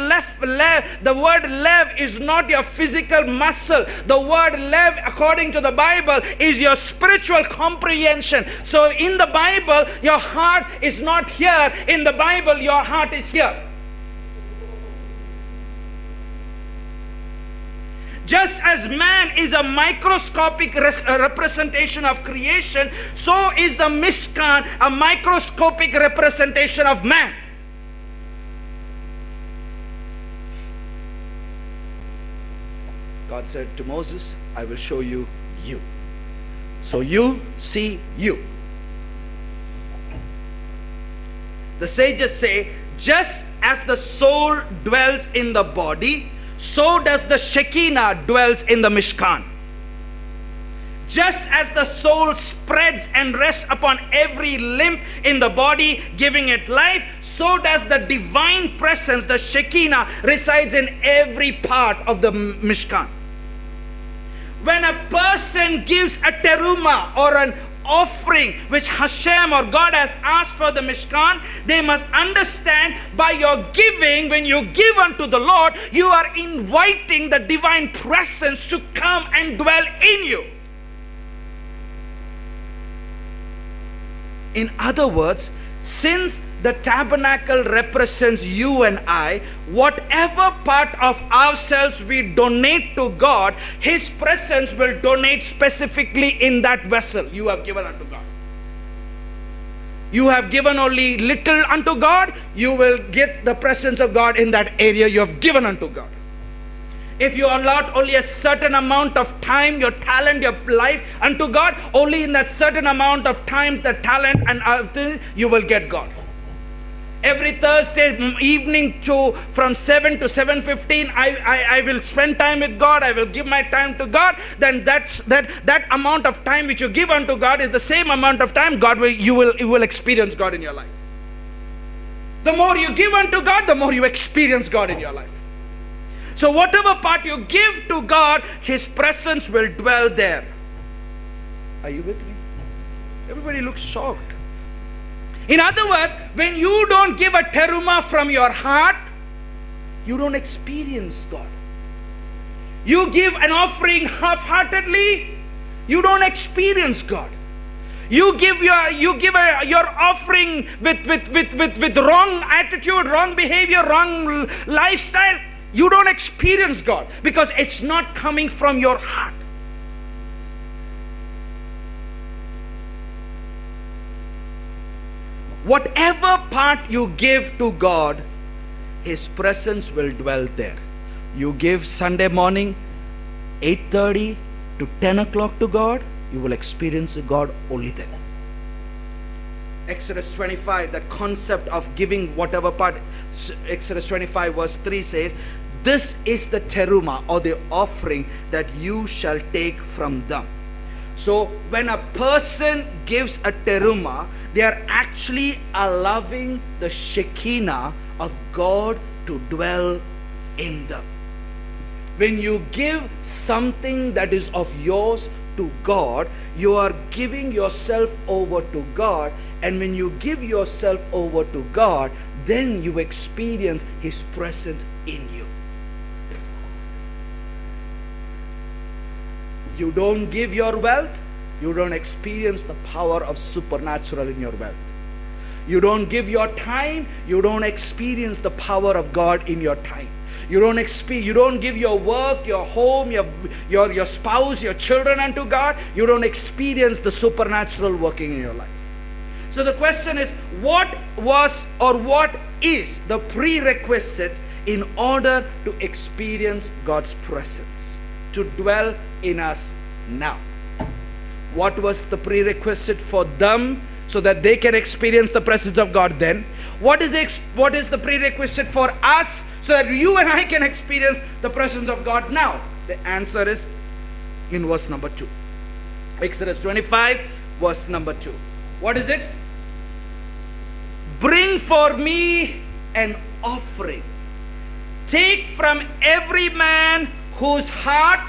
lev is not your physical muscle. The word lev, according to the Bible, is your spiritual comprehension. So in the Bible, your heart is not here. In the Bible, your heart is here. Just as man is a microscopic representation of creation, so is the Mishkan a microscopic representation of man. God said to Moses, I will show you you. So you see you. The sages say, just as the soul dwells in the body, so does the Shekinah dwells in the Mishkan. Just as the soul spreads and rests upon every limb in the body, giving it life, so does the divine presence, the Shekinah, resides in every part of the Mishkan. When a person gives a teruma or an offering which Hashem or God has asked for the Mishkan, they must understand by your giving, when you give unto the Lord, you are inviting the divine presence to come and dwell in you. In other words, since the tabernacle represents you and I, whatever part of ourselves we donate to God, His presence will donate specifically in that vessel you have given unto God. You have given only little unto God, you will get the presence of God in that area you have given unto God. If you allot only a certain amount of time, your talent, your life unto God, only in that certain amount of time, the talent and you will get God. Every Thursday evening from 7 to 7:15, I will spend time with God. I will give my time to God. Then that amount of time which you give unto God is the same amount of time you will experience God in your life. The more you give unto God, the more you experience God in your life. So whatever part you give to God, His presence will dwell there. Are you with me? Everybody looks shocked. In other words, when you don't give a teruma from your heart, you don't experience God. You give an offering half-heartedly, you don't experience God. You give your offering with wrong attitude, wrong behavior, wrong lifestyle, you don't experience God because it's not coming from your heart. Whatever part you give to God, His presence will dwell there. You give Sunday morning 8:30 to 10 o'clock to God, you will experience God only then. Exodus 25, the concept of giving whatever part, Exodus 25 verse 3 says, this is the teruma or the offering that you shall take from them. So when a person gives a teruma, they are actually allowing the Shekinah of God to dwell in them. When you give something that is of yours to God, you are giving yourself over to God. And when you give yourself over to God, then you experience His presence in you. You don't give your wealth, you don't experience the power of supernatural in your wealth. You don't give your time, you don't experience the power of God in your time. You don't give your work, your home, your spouse, your children unto God. You don't experience the supernatural working in your life. So the question is, what was or what is the prerequisite in order to experience God's presence, to dwell in us now? What was the prerequisite for them so that they can experience the presence of God then? What is the prerequisite for us so that you and I can experience the presence of God now? The answer is in verse number 2. Exodus 25 verse number 2. What is it? Bring for me an offering. Take from every man whose heart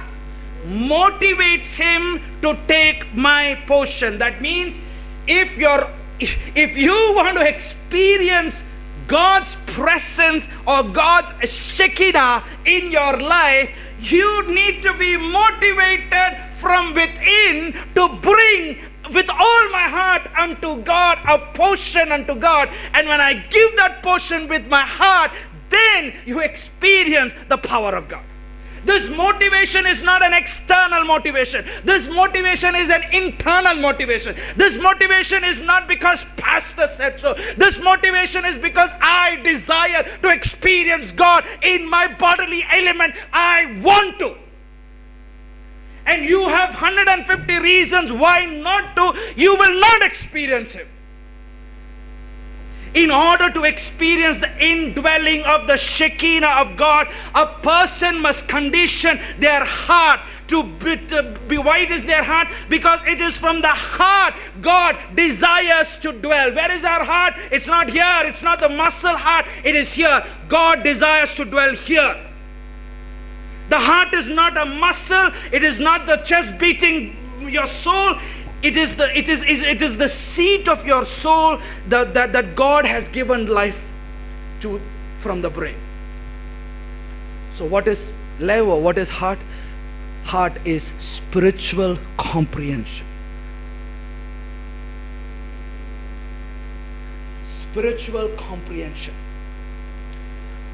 motivates him to take my portion. That means if you want to experience God's presence or God's Shekinah in your life, you need to be motivated from within to bring with all my heart unto God a portion unto God. And when I give that portion with my heart, then you experience the power of God. This motivation is not an external motivation. This motivation is an internal motivation. This motivation is not because pastor said so. This motivation is because I desire to experience God in my bodily element. I want to. And you have 150 reasons why not to. You will not experience Him. In order to experience the indwelling of the Shekinah of God, a person must condition their heart to be. Why is their heart? Because it is from the heart God desires to dwell. Where is our heart? It's not here. It's not the muscle heart. It is here. God desires to dwell here. The heart is not a muscle. It is not the chest beating your soul. It is the seat of your soul that God has given life to from the brain. So what is levo? What is heart? Heart is spiritual comprehension. Spiritual comprehension.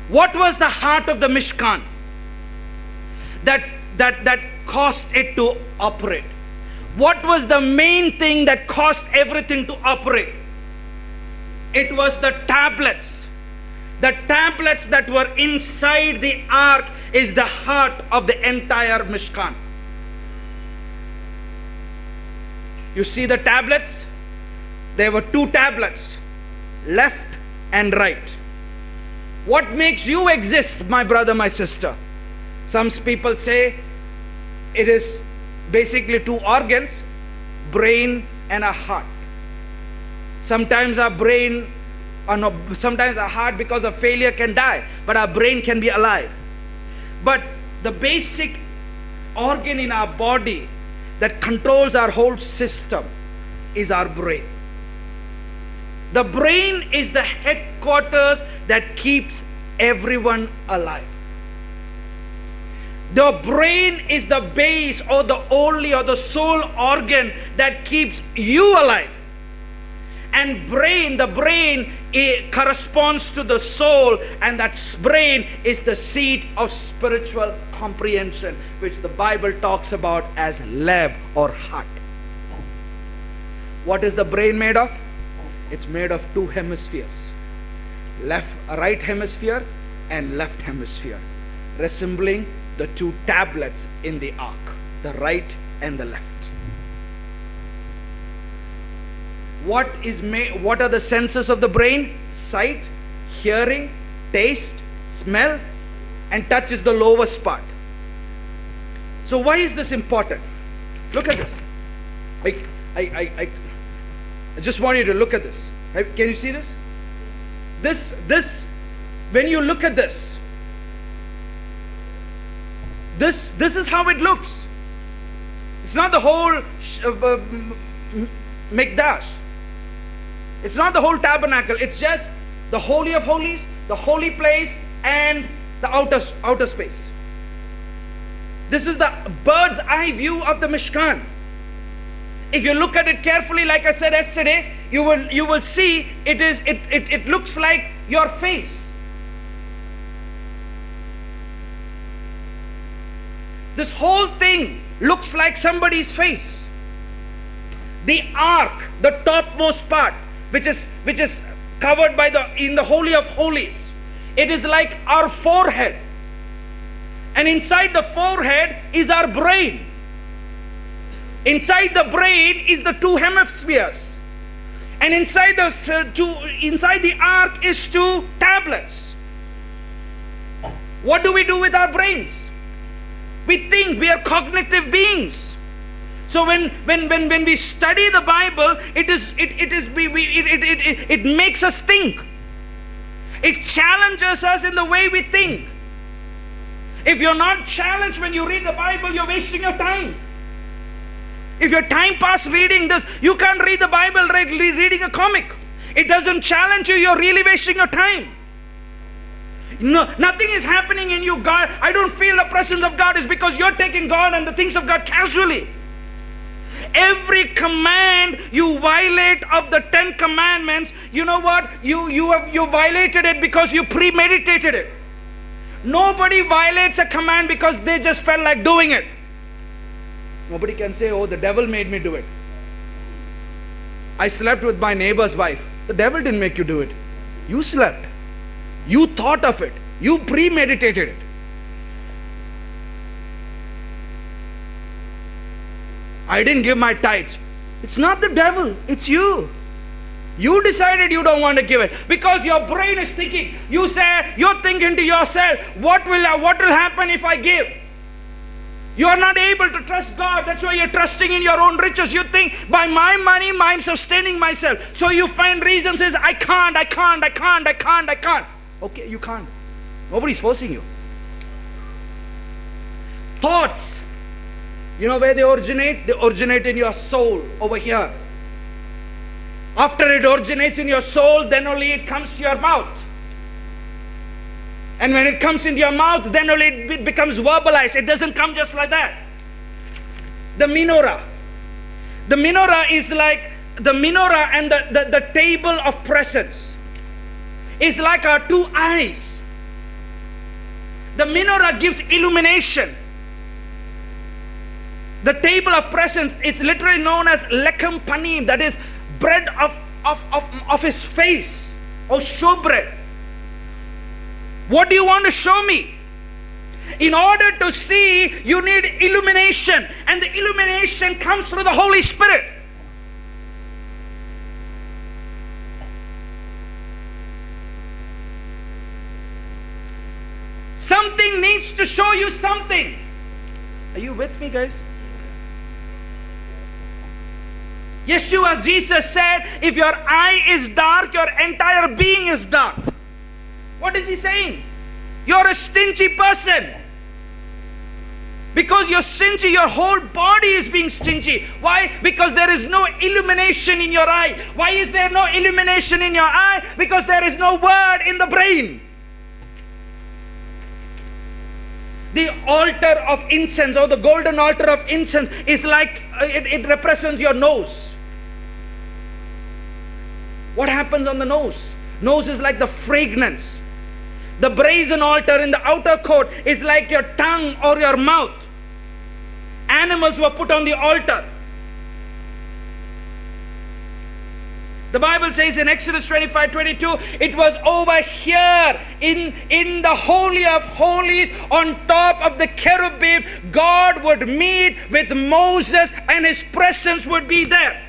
What was the heart of the Mishkan that caused it to operate? What was the main thing that caused everything to operate? It was the tablets. The tablets that were inside the ark is the heart of the entire Mishkan. You see the tablets? There were two tablets, left and right. What makes you exist, my brother, my sister? Some people say it is basically two organs, brain and a heart. Sometimes our brain, or no, sometimes our heart because of failure can die, but our brain can be alive. But the basic organ in our body that controls our whole system is our brain. The brain is the headquarters that keeps everyone alive. The brain is the base or the only or the sole organ that keeps you alive. And the brain corresponds to the soul, and that brain is the seat of spiritual comprehension, which the Bible talks about as lev or heart. What is the brain made of? It's made of two hemispheres, right hemisphere and left hemisphere, resembling the two tablets in the ark, the right and the left. What are the senses of the brain? Sight, hearing, taste, smell, and touch is the lowest part. So why is this important? Look at this. I just want you to look at this. Can you see this? This, when you look at this is how it looks. It's not the whole Mikdash. It's not the whole tabernacle. It's just the Holy of Holies, the holy place, and the outer space. This is the bird's eye view of the Mishkan. If you look at it carefully, like I said yesterday, you will see it looks like your face. This whole thing looks like somebody's face. The ark, the topmost part, which is covered in the Holy of Holies, it is like our forehead. And inside the forehead is our brain. Inside the brain is the two hemispheres. And inside the ark is two tablets. What do we do with our brains? We think. We are cognitive beings. So when we study the Bible, it makes us think. It challenges us in the way we think. If you're not challenged when you read the Bible, you're wasting your time. If your time pass reading this, you can't read the Bible like reading a comic. It doesn't challenge you, you're really wasting your time. No, nothing is happening in you. God, I don't feel the presence of God is because you're taking God and the things of God casually. Every command you violate of the 10 commandments, you know what? You violated it because you premeditated it. Nobody violates a command because they just felt like doing it. Nobody can say, oh, the devil made me do it. I slept with my neighbor's wife. The devil didn't make you do it. You slept. You thought of it. You premeditated it. I didn't give my tithes. It's not the devil, it's you. You decided you don't want to give it because your brain is thinking. You're thinking to yourself, what will happen if I give? You are not able to trust God. That's why you're trusting in your own riches. You think, by my money, I'm sustaining myself. So you find reasons as I can't. Okay, you can't. Nobody's forcing you. Thoughts, you know where they originate? They originate in your soul over here. After it originates in your soul, then only it comes to your mouth. And when it comes into your mouth, then only it becomes verbalized. It doesn't come just like that. The menorah. The menorah is like the menorah and the table of presence. Is like our two eyes. The menorah gives illumination. The table of presence, it's literally known as lechem panim, that is bread of his face, or showbread. What do you want to show me? In order to see, you need illumination, and the illumination comes through the Holy Spirit. Something needs to show you something. Are you with me, guys? Yeshua, Jesus said, if your eye is dark, your entire being is dark. What is he saying? You're a stingy person. Because you're stingy, your whole body is being stingy. Why? Because there is no illumination in your eye. Why is there no illumination in your eye? Because there is no word in the brain. The altar of incense, or the golden altar of incense, is like, it represents your nose. What happens on the nose? Nose is like the fragrance. The brazen altar in the outer court is like your tongue or your mouth. Animals were put on the altar. The Bible says in Exodus 25:22, it was over here in the Holy of Holies, on top of the cherubim, God would meet with Moses and his presence would be there.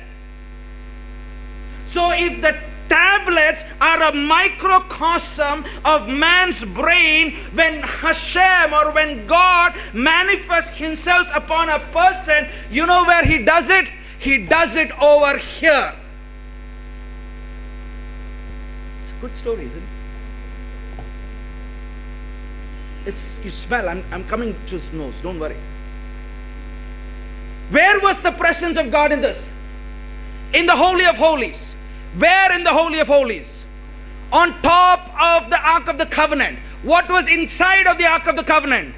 So if the tablets are a microcosm of man's brain, when Hashem, or when God manifests himself upon a person, you know where he does it? He does it over here. It's a good story, isn't it? It's, you smell, I'm coming to his nose, don't worry. Where was the presence of God in this? In the Holy of Holies. Where in the Holy of Holies? On top of the Ark of the Covenant. What was inside of the Ark of the Covenant?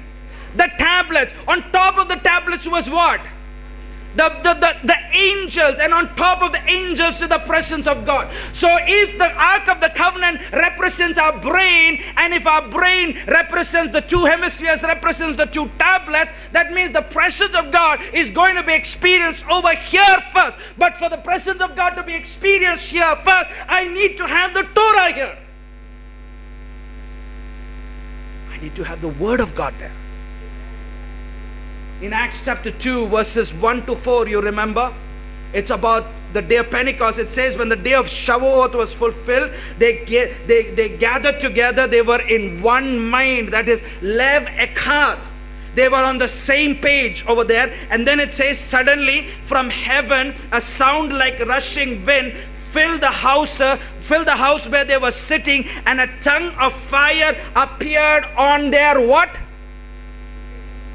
The tablets. On top of the tablets was what? The angels, and on top of the angels to the presence of God. So if the Ark of the Covenant represents our brain, and if our brain represents the two hemispheres, represents the two tablets, that means the presence of God is going to be experienced over here first. But for the presence of God to be experienced here first, I need to have the Torah here. I need to have the Word of God there. In Acts chapter 2, verses 1 to 4, you remember? It's about the day of Pentecost. It says when the day of Shavuot was fulfilled, they gathered together. They were in one mind. That is Lev Echad. They were on the same page over there. And then it says, suddenly from heaven, a sound like rushing wind filled the house where they were sitting, and a tongue of fire appeared on their what?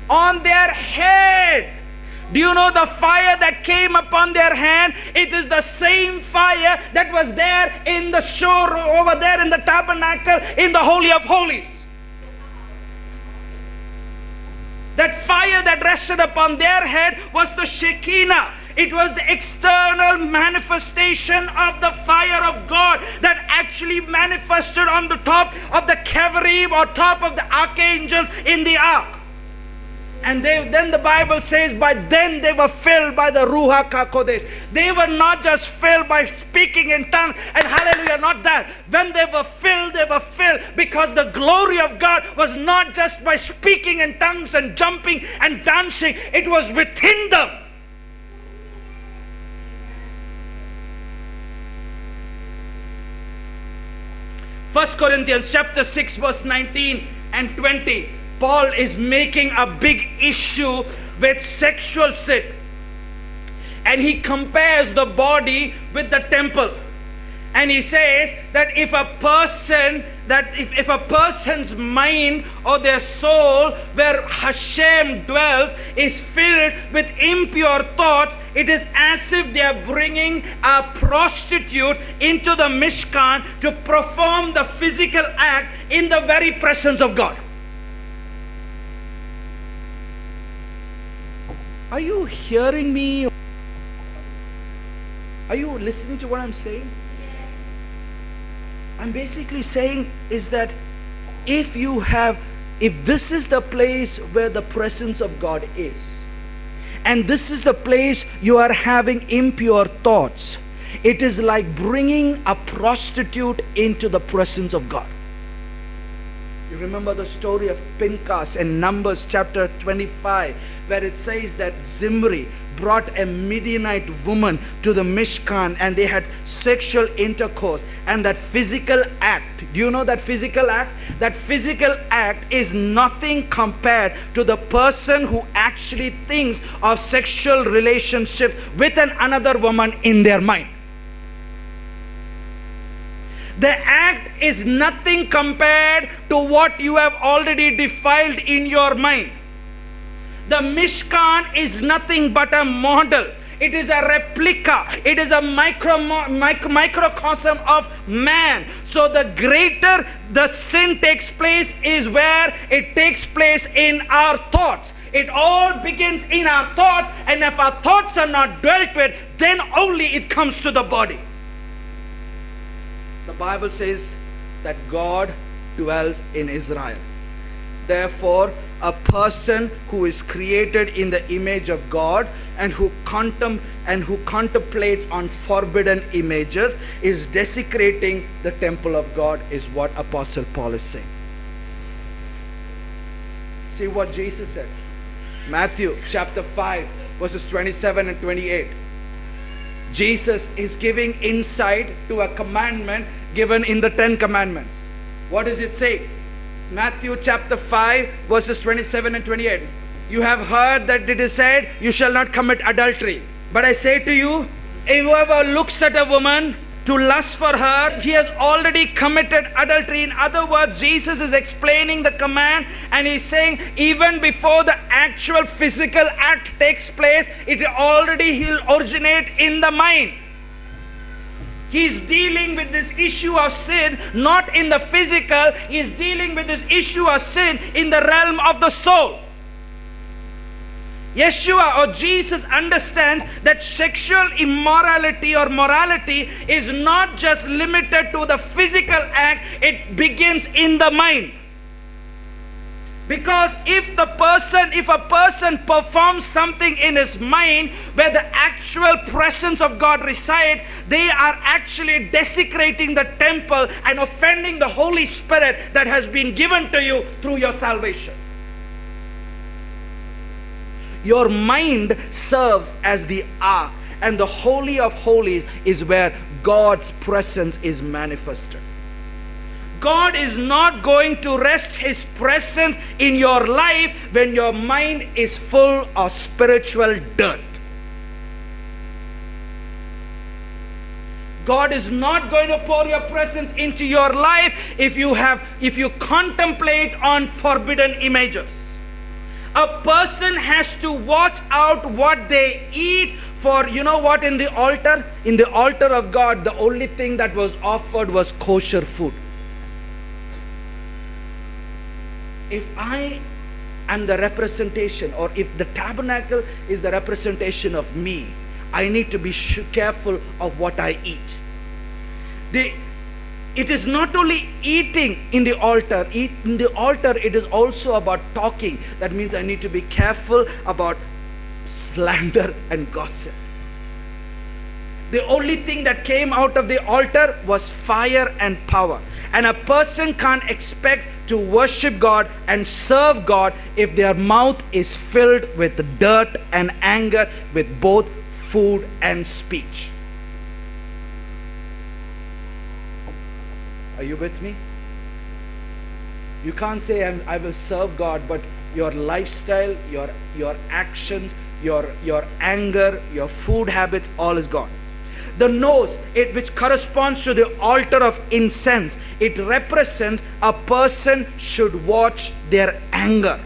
On their head. Do you know the fire that came upon their hand? It is the same fire that was there in the shore over there in the tabernacle in the Holy of Holies. That fire that rested upon their head was the Shekinah. It was the external manifestation of the fire of God that actually manifested on the top of the cherubim or top of the archangels in the ark. And then the Bible says, by then they were filled by the Ruach HaKodesh. They were not just filled by speaking in tongues and hallelujah, not that. When they were filled because the glory of God was not just by speaking in tongues and jumping and dancing. It was within them. First Corinthians chapter 6 verse 19 and 20. Paul is making a big issue with sexual sin. And he compares the body with the temple. And he says that if a person's mind or their soul where Hashem dwells is filled with impure thoughts, it is as if they are bringing a prostitute into the Mishkan to perform the physical act in the very presence of God. Are you hearing me? Are you listening to what I'm saying? Yes. I'm basically saying is that if this is the place where the presence of God is, and this is the place you are having impure thoughts, it is like bringing a prostitute into the presence of God. You remember the story of Pinchas in Numbers chapter 25, where it says that Zimri brought a Midianite woman to the Mishkan and they had sexual intercourse. And that physical act, do you know that physical act? That physical act is nothing compared to the person who actually thinks of sexual relationships with another woman in their mind. The act is nothing compared to what you have already defiled in your mind. The Mishkan is nothing but a model. It is a replica. It is a microcosm of man. So the greater the sin takes place is where it takes place in our thoughts. It all begins in our thoughts, and if our thoughts are not dealt with, then only it comes to the body. The Bible says that God dwells in Israel. Therefore, a person who is created in the image of God and who contemplates on forbidden images is desecrating the temple of God, is what Apostle Paul is saying. See what Jesus said. Matthew chapter 5 verses 27 and 28. Jesus is giving insight to a commandment given in the 10 commandments. What does it say? Matthew chapter 5 verses 27 and 28. You have heard that it is said, you shall not commit adultery. But I say to you, whoever looks at a woman to lust for her, he has already committed adultery. In other words, Jesus is explaining the command and he's saying even before the actual physical act takes place, it already will originate in the mind. He's dealing with this issue of sin not in the physical, he's dealing with this issue of sin in the realm of the soul. Yeshua or Jesus understands that sexual immorality or morality is not just limited to the physical act, it begins in the mind. Because if a person performs something in his mind where the actual presence of God resides, they are actually desecrating the temple and offending the Holy Spirit that has been given to you through your salvation. Your mind serves as the ark, and the Holy of Holies is where God's presence is manifested. God is not going to rest His presence in your life when your mind is full of spiritual dirt. God is not going to pour your presence into your life if you contemplate on forbidden images. A person has to watch out what they eat, for you know what, in the altar of God, the only thing that was offered was kosher food. If I am the representation, or if the tabernacle is the representation of me, I need to be careful of what I eat. It is not only eating in the altar. In the altar, it is also about talking. That means I need to be careful about slander and gossip. The only thing that came out of the altar was fire and power. And a person can't expect to worship God and serve God if their mouth is filled with dirt and anger, with both food and speech. Are you with me? You can't say I will serve God, but your lifestyle, your actions, your anger, your food habits, all is gone. The nose, which corresponds to the altar of incense, it represents a person should watch their anger.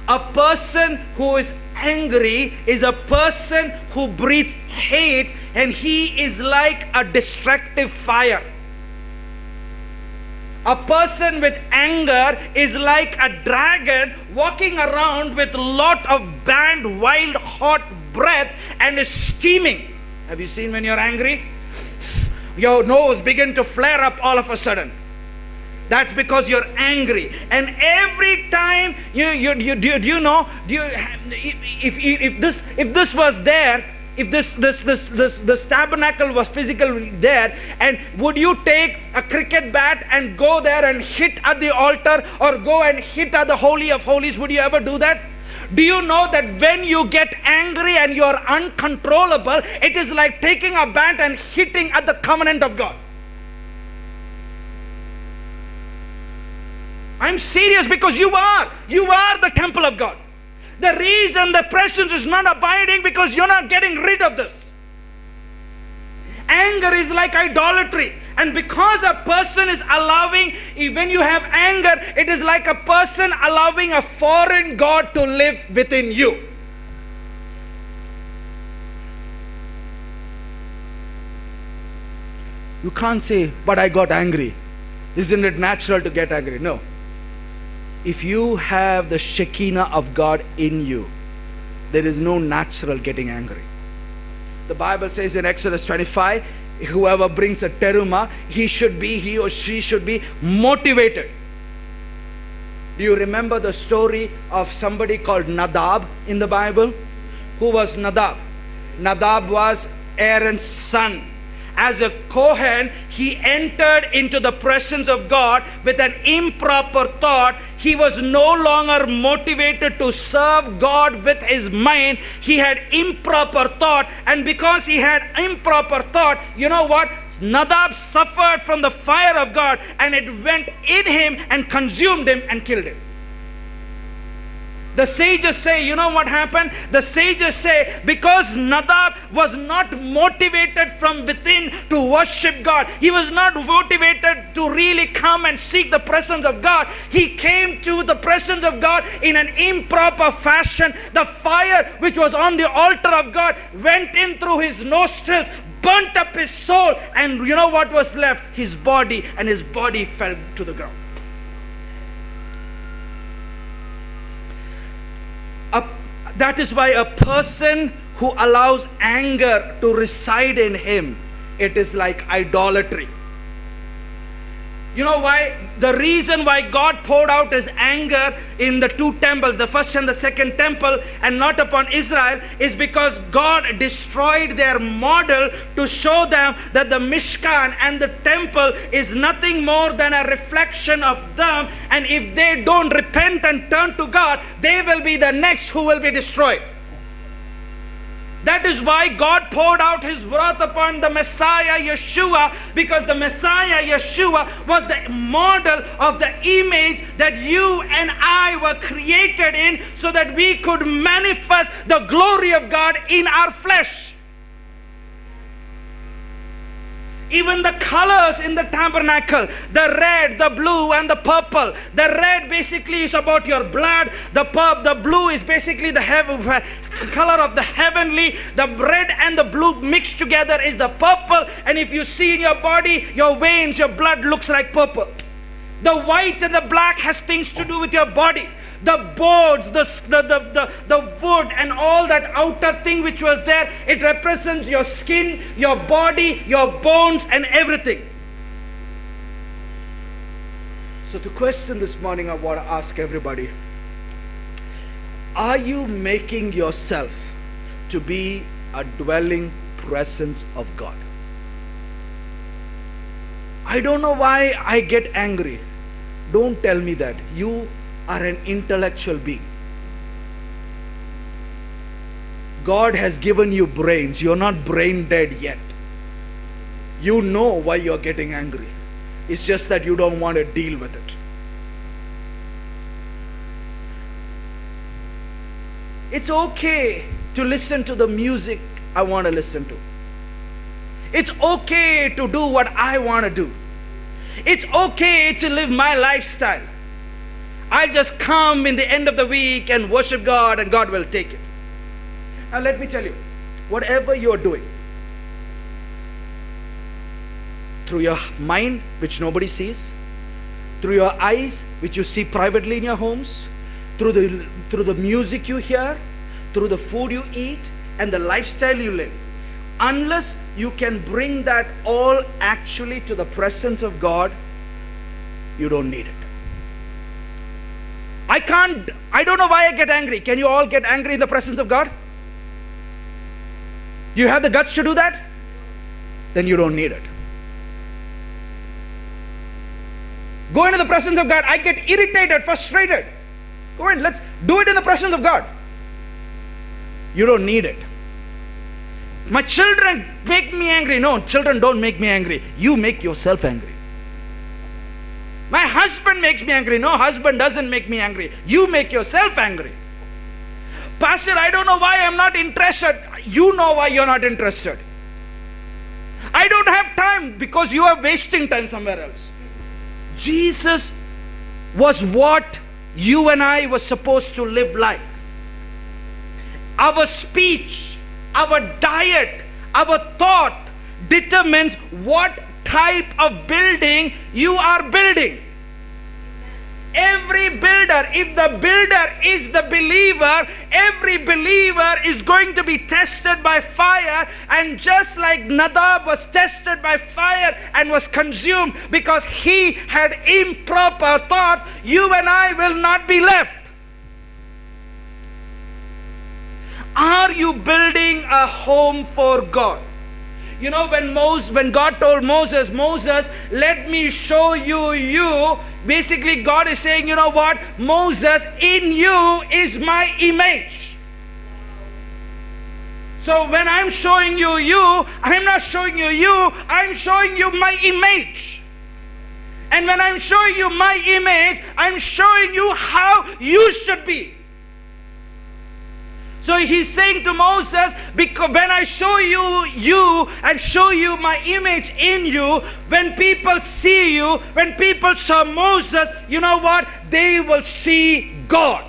A person who is angry is a person who breathes hate, and he is like a destructive fire. A person with anger is like a dragon walking around with a lot of banned wild hot breath and is steaming. Have you seen when you're angry? Your nose begin to flare up all of a sudden. That's because you're angry. And every time if this was there, if this tabernacle was physically there, and would you take a cricket bat and go there and hit at the altar, or go and hit at the Holy of Holies? Would you ever do that? Do you know that when you get angry and you are uncontrollable, it is like taking a bat and hitting at the covenant of God? I'm serious, because you are the temple of God. The reason the presence is not abiding, because you're not getting rid of this. Anger is like idolatry, and because a person is allowing, when you have anger, it is like a person allowing a foreign god to live within you. You can't say, but I got angry. Isn't it natural to get angry? No. If you have the Shekinah of God in you, there is no natural getting angry. The Bible says in Exodus 25, whoever brings a teruma, he or she should be motivated. Do you remember the story of somebody called Nadab in the Bible? Who was Nadab? Nadab was Aaron's son. As a Kohen, he entered into the presence of God with an improper thought. He was no longer motivated to serve God with his mind. He had improper thought, and because he had improper thought, you know what? Nadab suffered from the fire of God, and it went in him and consumed him and killed him. The sages say, you know what happened? The sages say, because Nadab was not motivated from within to worship God, he was not motivated to really come and seek the presence of God. He came to the presence of God in an improper fashion. The fire which was on the altar of God went in through his nostrils, burnt up his soul, and you know what was left? His body, and his body fell to the ground. That is why a person who allows anger to reside in him, it is like idolatry. You know why? The reason why God poured out his anger in the two temples, the first and the second temple, and not upon Israel, is because God destroyed their model to show them that the Mishkan and the temple is nothing more than a reflection of them, and if they don't repent and turn to God, they will be the next who will be destroyed. That is why God poured out his wrath upon the Messiah Yeshua, because the Messiah Yeshua was the model of the image that you and I were created in, so that we could manifest the glory of God in our flesh. Even the colors in the tabernacle, the red, the blue, and the purple. The red basically is about your blood. The blue is basically the color of the heavenly. The red and the blue mixed together is the purple. And if you see in your body, your veins, your blood looks like purple. The white and the black has things to do with your body. The boards, the wood, and all that outer thing which was there, it represents your skin, your body, your bones, and everything. So the question this morning I want to ask everybody, are you making yourself to be a dwelling presence of God? I don't know why I get angry. Don't tell me that. You are an intellectual being. God has given you brains. You're not brain dead yet. You know why you're getting angry. It's just that you don't want to deal with it. It's okay to listen to the music I want to listen to. It's okay to do what I want to do. It's okay to live my lifestyle. I'll just come in the end of the week and worship God, and God will take it. Now let me tell you, whatever you're doing, through your mind, which nobody sees, through your eyes, which you see privately in your homes, through the music you hear, through the food you eat, and the lifestyle you live, unless you can bring that all actually to the presence of God, you don't need it. I don't know why I get angry. Can you all get angry in the presence of God? You have the guts to do that? Then you don't need it. Go into the presence of God. I get irritated, frustrated. Go in, let's do it in the presence of God. You don't need it. My children make me angry. No, children don't make me angry. You make yourself angry. My husband makes me angry. No, husband doesn't make me angry. You make yourself angry. Pastor, I don't know why I'm not interested. You know why you're not interested. I don't have time because you are wasting time somewhere else. Jesus was what you and I were supposed to live like. Our speech, our diet, our thought determines what type of building you are building. Every builder, if the builder is the believer, every believer is going to be tested by fire. And just like Nadab was tested by fire and was consumed because he had improper thoughts, you and I will not be left. Are you building a home for God? You know, when God told Moses, let me show you, basically God is saying, you know what, Moses, in you is my image. So when I'm showing you, I'm not showing you, I'm showing you my image. And when I'm showing you my image, I'm showing you how you should be. So he's saying to Moses, because when I show you and show you my image in you, when people see you, when people saw Moses, you know what? They will see God.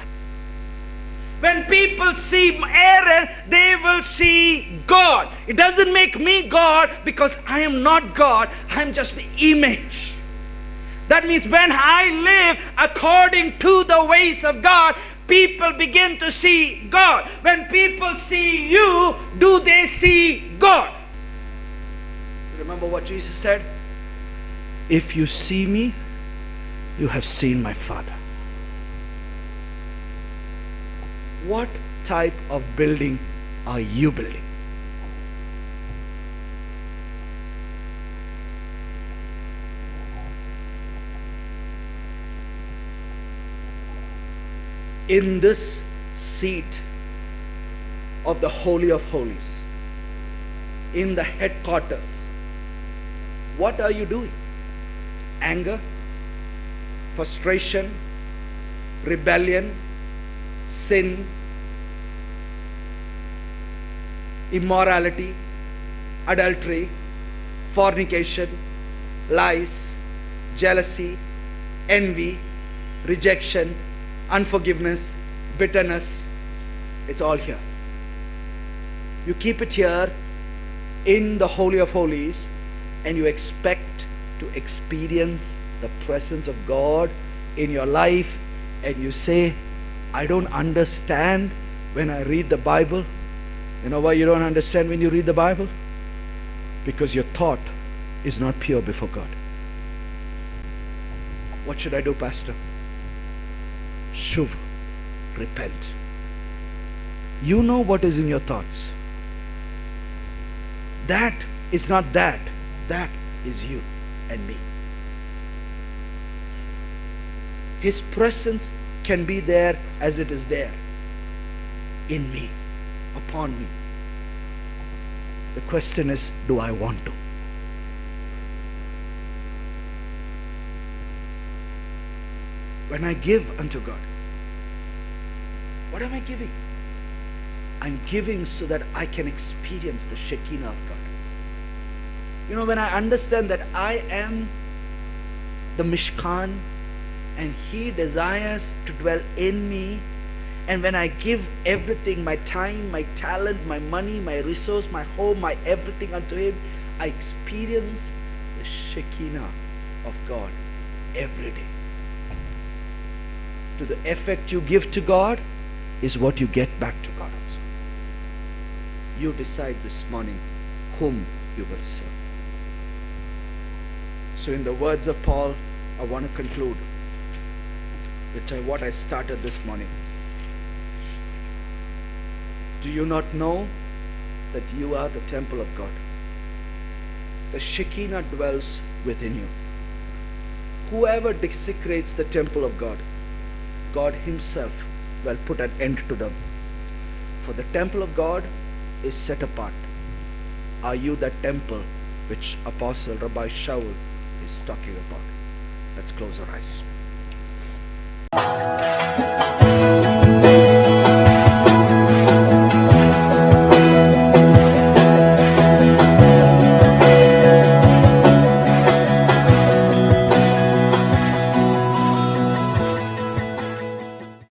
When people see Aaron, they will see God. It doesn't make me God because I am not God. I'm just the image. That means when I live according to the ways of God, people begin to see God. When people see you, do they see God? Remember what Jesus said? If you see me, you have seen my Father. What type of building are you building? In this seat of the Holy of Holies, in the headquarters, what are you doing? Anger, frustration, rebellion, sin, immorality, adultery, fornication, lies, jealousy, envy, rejection, unforgiveness, bitterness. It's all here. You keep it here in the Holy of Holies, and you expect to experience the presence of God in your life, and you say, I don't understand when I read the Bible. You know why you don't understand when you read the Bible? Because your thought is not pure before God. What should I do, Pastor? Shuv, repent. You know what is in your thoughts. That is not that. That is you and me. His presence can be there as it is there. In me, upon me. The question is, do I want to? When I give unto God, what am I giving? I'm giving so that I can experience the Shekinah of God. You know, when I understand that I am the Mishkan and He desires to dwell in me, and when I give everything, my time, my talent, my money, my resource, my home, my everything unto Him, I experience the Shekinah of God every day. To the effect you give to God is what you get back to God also. You decide this morning whom you will serve. So in the words of Paul, I want to conclude with what I started this morning. Do you not know that you are the temple of God. The Shekinah dwells within you. Whoever desecrates the temple of God, God Himself will put an end to them. For the temple of God is set apart. Are you that temple which Apostle Rabbi Shaul is talking about? Let's close our eyes.